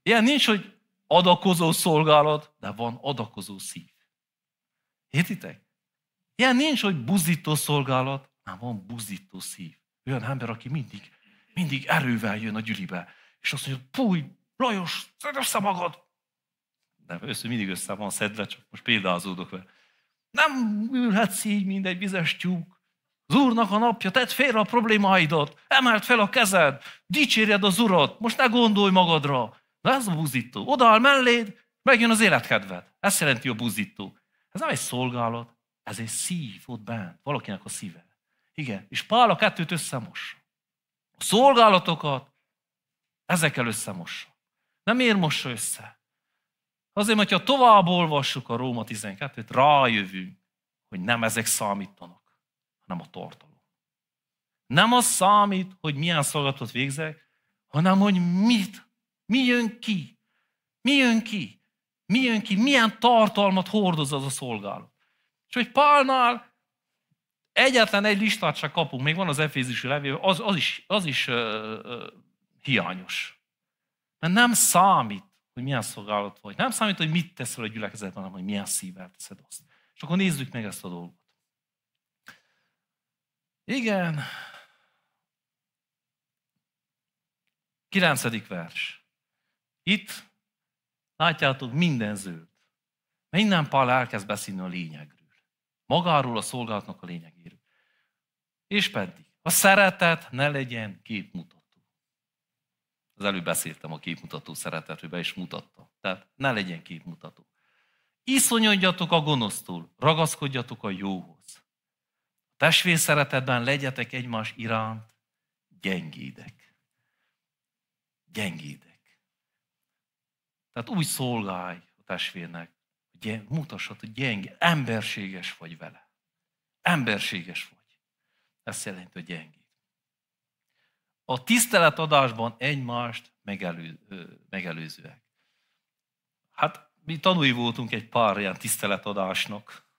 S2: Ilyen nincs, hogy adakozó szolgálat, de van adakozó szív. Értitek? Ilyen nincs, hogy buzdító szolgálat, de van buzdító szív. Olyan ember, aki mindig erővel jön a gyülibe, és azt mondja, púj, Lajos, szedd össze magad! Nem, mindig össze van szedve, csak most példázódok vele. Nem ülhetsz így, mint egy vizes tyúk. Az Úrnak a napja, tedd félre a problémáidat, emeld fel a kezed, dicsérjed az Urat, most ne gondolj magadra. Na ez a buzdító. Odaáll melléd, megjön az életkedved. Ez jelenti a buzdító. Ez nem egy szolgálat, ez egy szív ott bent, valakinek a szíve. Igen, és Pál a kettőt összemossa. A szolgálatokat ezekkel összemossa. Nem miért mossa össze? Azért, hogyha tovább olvassuk a Róma 12-t, rájövünk, hogy nem ezek számítanak, hanem a tartalom. Nem az számít, hogy milyen szolgálatot végzek, hanem hogy mi jön ki. Mi jön ki? Mi jön ki? Milyen tartalmat hordoz az a szolgálat? És hogy Pálnál egyetlen egy listát csak kapunk, még van az Efézusi levél, az is hiányos. Mert nem számít, hogy milyen szolgálat vagy. Nem számít, hogy mit teszel a gyülekezetben, hanem hogy milyen szívvel teszed azt. És akkor nézzük meg ezt a dolgot. Igen. 9. vers. Itt látjátok, minden zöld. Mert innen Pál elkezd beszélni a lényegről. Magáról a szolgálatnak a lényegéről. És pedig a szeretet ne legyen képmutató. Az előbb beszéltem a képmutató szeretetről, be is mutattam. Tehát ne legyen képmutató. Iszonyodjatok a gonosztól, ragaszkodjatok a jóhoz. A testvér szeretetben legyetek egymás iránt gyengédek. Gyengédek. Tehát úgy szolgálj a testvérnek, hogy mutassad, hogy gyenge, emberséges vagy vele. Emberséges vagy. Ez jelenti, hogy gyengéd. A tiszteletadásban egymást megelőzőek. Hát mi tanúi voltunk egy pár ilyen tiszteletadásnak.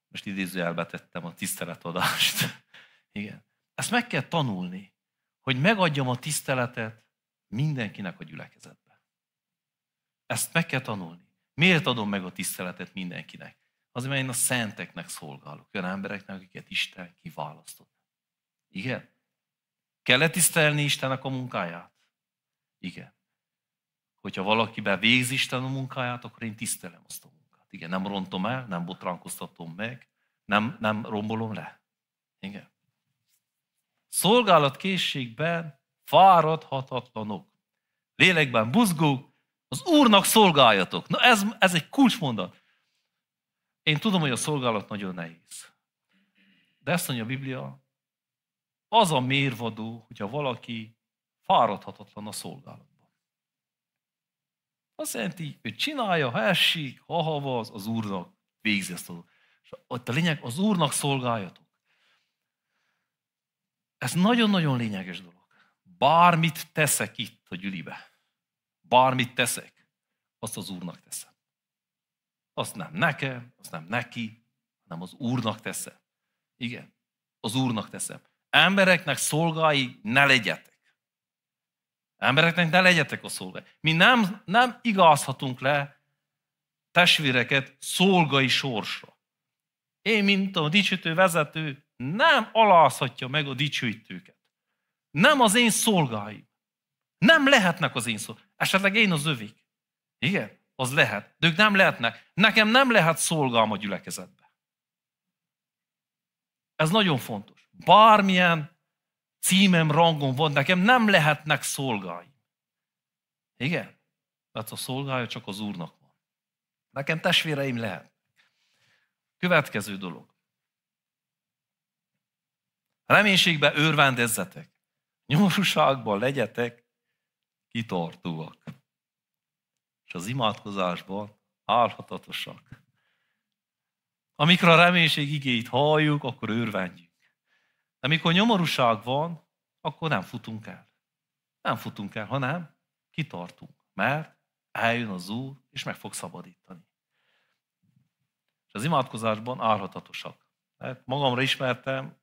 S2: Most idézőjelbe tettem a tiszteletadást. Igen. Ezt meg kell tanulni, hogy megadjam a tiszteletet mindenkinek a gyülekezetben. Ezt meg kell tanulni. Miért adom meg a tiszteletet mindenkinek? Azért, mert én a szenteknek szolgálok, olyan embereknek, akiket Isten kiválasztott. Igen? Kell-e tisztelni Istennek a munkáját? Igen. Hogyha valakiben végzi Isten a munkáját, akkor én tisztelem azt a munkát. Igen, nem rontom el, nem botránkoztatom meg, nem rombolom le. Igen. Szolgálatkészségben fáradhatatlanok. Lélekben buzgók, az Úrnak szolgáljatok. Na ez egy kulcsmondat. Én tudom, hogy a szolgálat nagyon nehéz. De ezt mondja a Biblia, az a mérvadó, hogyha valaki fáradhatatlan a szolgálatban. Azt jelenti, hogy csinálja, ha esik, ha havaz, az Úrnak végzi ezt a dolgot. És ott a lényeg, az Úrnak szolgáljatok. Ez nagyon-nagyon lényeges dolog. Bármit teszek itt a gyülibe, bármit teszek, azt az Úrnak teszem. Azt nem nekem, azt nem neki, hanem az Úrnak teszem. Igen, az Úrnak teszem. Embereknek szolgái ne legyetek. Embereknek ne legyetek a szolgái. Mi nem igazhatunk le testvéreket szolgai sorsra. Én, mint a dicsőítő vezető, nem alázhatja meg a dicsőítőket. Nem az én szolgáim. Nem lehetnek az én szolgáim. Esetleg én az övék. Igen, az lehet. De ők nem lehetnek. Nekem nem lehet szolgám a gyülekezetbe. Ez nagyon fontos. Bármilyen címem, rangom van, nekem nem lehetnek szolgáim. Igen? Tehát a szolgája csak az Úrnak van. Nekem testvéreim lehet. Következő dolog. Reménységben örvendezzetek. Nyomorúságban legyetek kitartóak. És az imádkozásban álhatatosak. Amikor a reménység igéit halljuk, akkor örvendjünk. De amikor nyomorúság van, akkor nem futunk el. Nem futunk el, hanem kitartunk. Mert eljön az Úr, és meg fog szabadítani. És az imádkozásban álhatatosak. Hát magamra ismertem,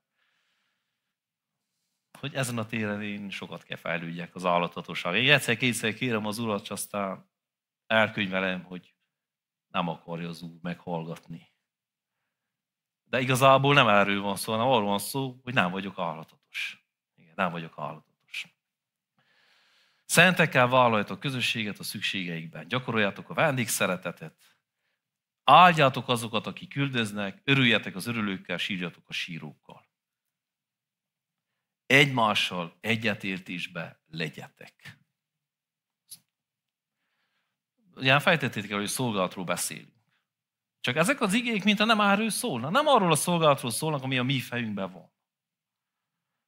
S2: hogy ezen a téren én sokat kell fejlődjek az álhatatosság. Én egyszer-kétszer kérem az Urat, és aztán elkönyvelem, hogy nem akarja az Úr meghallgatni. De igazából nem erről van szó, hanem arról van szó, hogy nem vagyok állhatatos. Igen, nem vagyok állhatatos. Szentekkel vállaljátok közösséget a szükségeikben. Gyakoroljátok a vendégszeretetet. Áldjátok azokat, akik küldöznek, örüljetek az örülőkkel, sírjatok a sírókkal. Egymással egyetértésbe legyetek. Ugye fejtettétek el, hogy szolgálatról beszélünk. Csak ezek az igék, mintha nem erről szólnak. Nem arról a szolgálatról szólnak, ami a mi fejünkben van.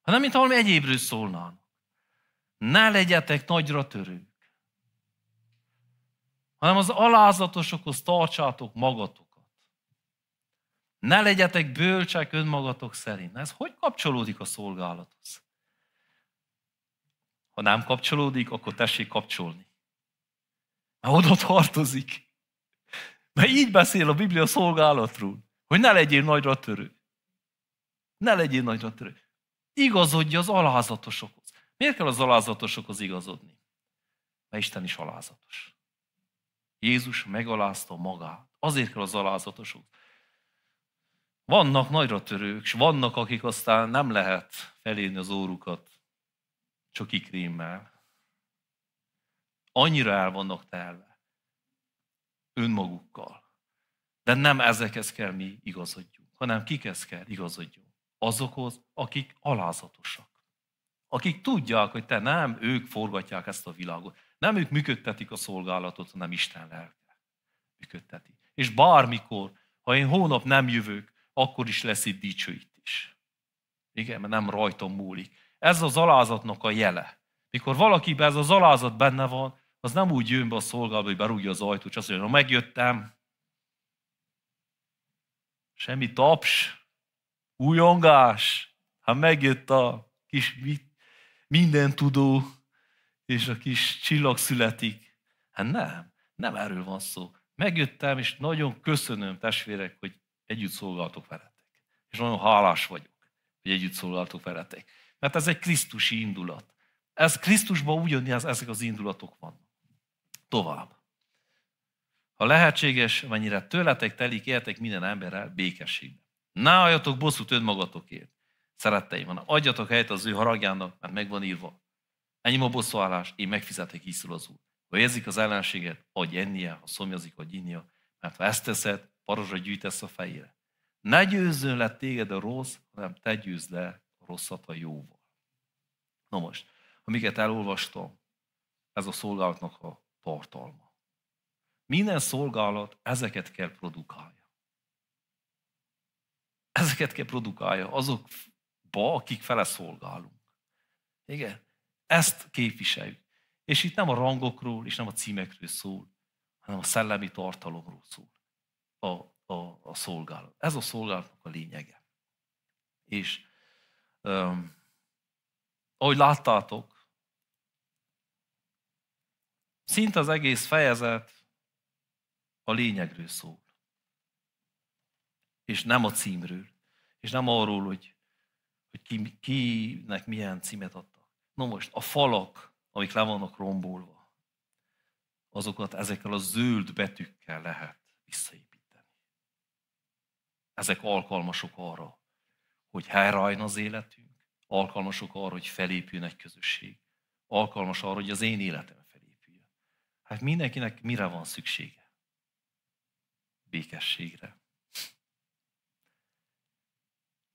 S2: Hanem mintha valami egyébről szólnának. Ne legyetek nagyra törők. Hanem az alázatosokhoz tartsátok magatokat. Ne legyetek bölcsek önmagatok szerint. Ez hogy kapcsolódik a szolgálathoz? Ha nem kapcsolódik, akkor tessék kapcsolni. Mert oda tartozik. Mert így beszél a Biblia szolgálatról, hogy ne legyél nagyra törő. Ne legyél nagyra törő. Igazodj az alázatosokhoz. Miért kell az alázatosokhoz igazodni? Mert Isten is alázatos. Jézus megalázta magát. Azért kell az alázatosok. Vannak nagyra törők, és vannak, akik aztán nem lehet felérni az órukat csoki krémmel. Annyira el vannak telve önmagukkal. De nem ezekhez kell mi igazodjunk, hanem kikhez kell igazodjunk. Azokhoz, akik alázatosak. Akik tudják, hogy te nem ők forgatják ezt a világot. Nem ők működtetik a szolgálatot, hanem Isten lelke működteti. És bármikor, ha én hónap nem jövök, akkor is lesz itt dicsőít is. Igen, mert nem rajtam múlik. Ez az alázatnak a jele. Mikor valakiben ez az alázat benne van, az nem úgy jön be a szolgálatba, hogy berúgja az ajtót, és azt mondja, na megjöttem. Semmi taps, újongás. Hát megjött a kis mindentudó, és a kis csillag születik. Hát nem erről van szó. Megjöttem, és nagyon köszönöm, testvérek, hogy együtt szolgáltok veletek. És nagyon hálás vagyok, hogy együtt szolgáltok veletek. Mert ez egy krisztusi indulat. Ez Krisztusban ugyanilyen ezek az indulatok vannak. Tovább. Ha lehetséges, mennyire tőletek telik, éltek minden emberrel békességben. Ne álljatok bosszút önmagatokért. Szeretteim, hanem adjatok helyet az ő haragjának, mert meg van írva. Enyém a bosszúállás, én megfizetek, így szól az Úr. Ha érzik az ellenséget, adj ennie, ha szomjazik, adj innia, mert ha ezt teszed, parazsra gyűjtesz a fejére. Ne győzzön le téged a rossz, hanem te győzd le a rosszat a jóval. Na most, amiket elolvastam, ez a szolgálatnak a tartalma. Minden szolgálat ezeket kell produkálja. Ezeket kell produkálja azokba, akik fele szolgálunk. Igen? Ezt képviseljük. És itt nem a rangokról, és nem a címekről szól, hanem a szellemi tartalomról szól a szolgálat. Ez a szolgálatnak a lényege. És ahogy láttátok, szinte az egész fejezet a lényegről szól. És nem a címről. És nem arról, hogy kinek milyen címet adtak. No most, a falak, amik le vannak rombolva, azokat ezekkel a zöld betűkkel lehet visszaépíteni. Ezek alkalmasok arra, hogy helyreálljon az életünk, alkalmasok arra, hogy felépüljön egy közösség, alkalmas arra, hogy az én életem felépüljön. Hát mindenkinek mire van szüksége? Békességre.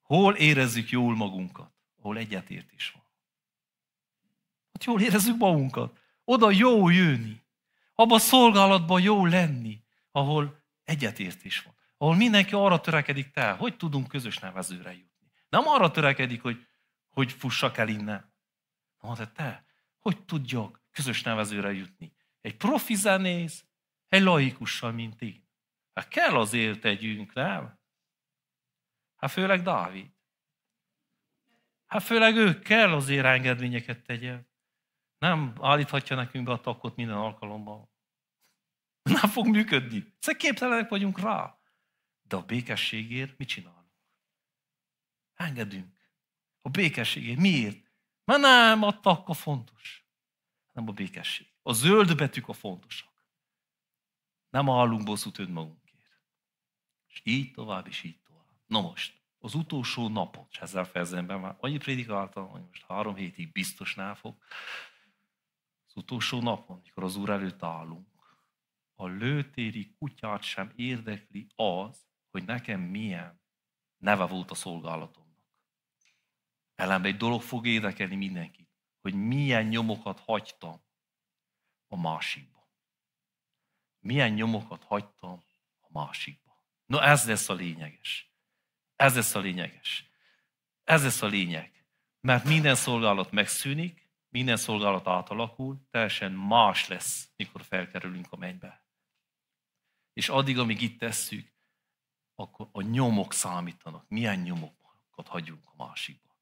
S2: Hol érezzük jól magunkat? Ahol egyetértés van. Hát jól érezzük magunkat. Oda jó jönni. Abba a szolgálatban jó lenni, ahol egyetértés van. Ahol mindenki arra törekedik, hogy tudunk közös nevezőre jutni. Nem arra törekedik, hogy fussak el innen. Hanem hogy tudjak közös nevezőre jutni. Egy profi zenész, egy laikussal, mint én. Hát kell azért tegyünk, nem? Hát főleg Dávid. Hát főleg ő kell azért engedményeket tegyen. Nem állíthatja nekünk be a takkot minden alkalommal. Nem fog működni. Szóval képtelenek vagyunk rá. De a békességért mit csinálunk? Engedünk. A békességért. Miért? Mert nem a takka fontos. Nem a békesség. A zöld betűk a fontosak. Nem állunk bosszút önmagunkért. És így tovább, és így tovább. Na most, az utolsó napot, és ezzel fejezem be, már annyi prédikáltam, hogy most 3 hétig biztos nem fog. Az utolsó napon, mikor az Úr előtt állunk, a lőtéri kutyát sem érdekli az, hogy nekem milyen neve volt a szolgálatomnak. Ellenben egy dolog fog érdekelni mindenkit, hogy milyen nyomokat hagytam a másikba. Milyen nyomokat hagytam a másikba. No, ez lesz a lényeges. Ez lesz a lényeges. Ez lesz a lényeg. Mert minden szolgálat megszűnik, minden szolgálat átalakul, teljesen más lesz, mikor felkerülünk a mennybe. És addig, amíg itt tesszük, akkor a nyomok számítanak. Milyen nyomokat hagyunk a másikba.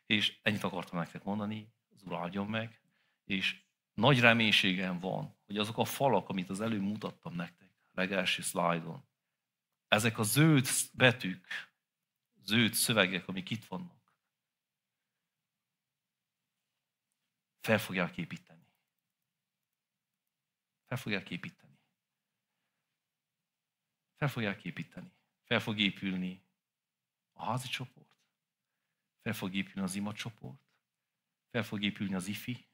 S2: És ennyit akartam nektek mondani, az Úr áldjon meg, és nagy reménységem van, hogy azok a falak, amit az előbb mutattam nektek, a legelső szlájdon, ezek a zöld betűk, zöld szövegek, amik itt vannak, fel fogják építeni. Fel fogják építeni. Fel fogják építeni. Fel fog épülni a házi csoport, fel fog épülni az ima csoport, fel fog épülni az ifi,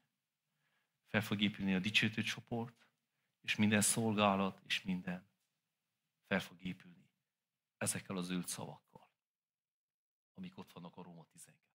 S2: fel fog épülni a dicsőtő csoport, és minden szolgálat, és minden fel fog épülni ezekkel a zöld szavakkal, amik ott vannak a Róma 12.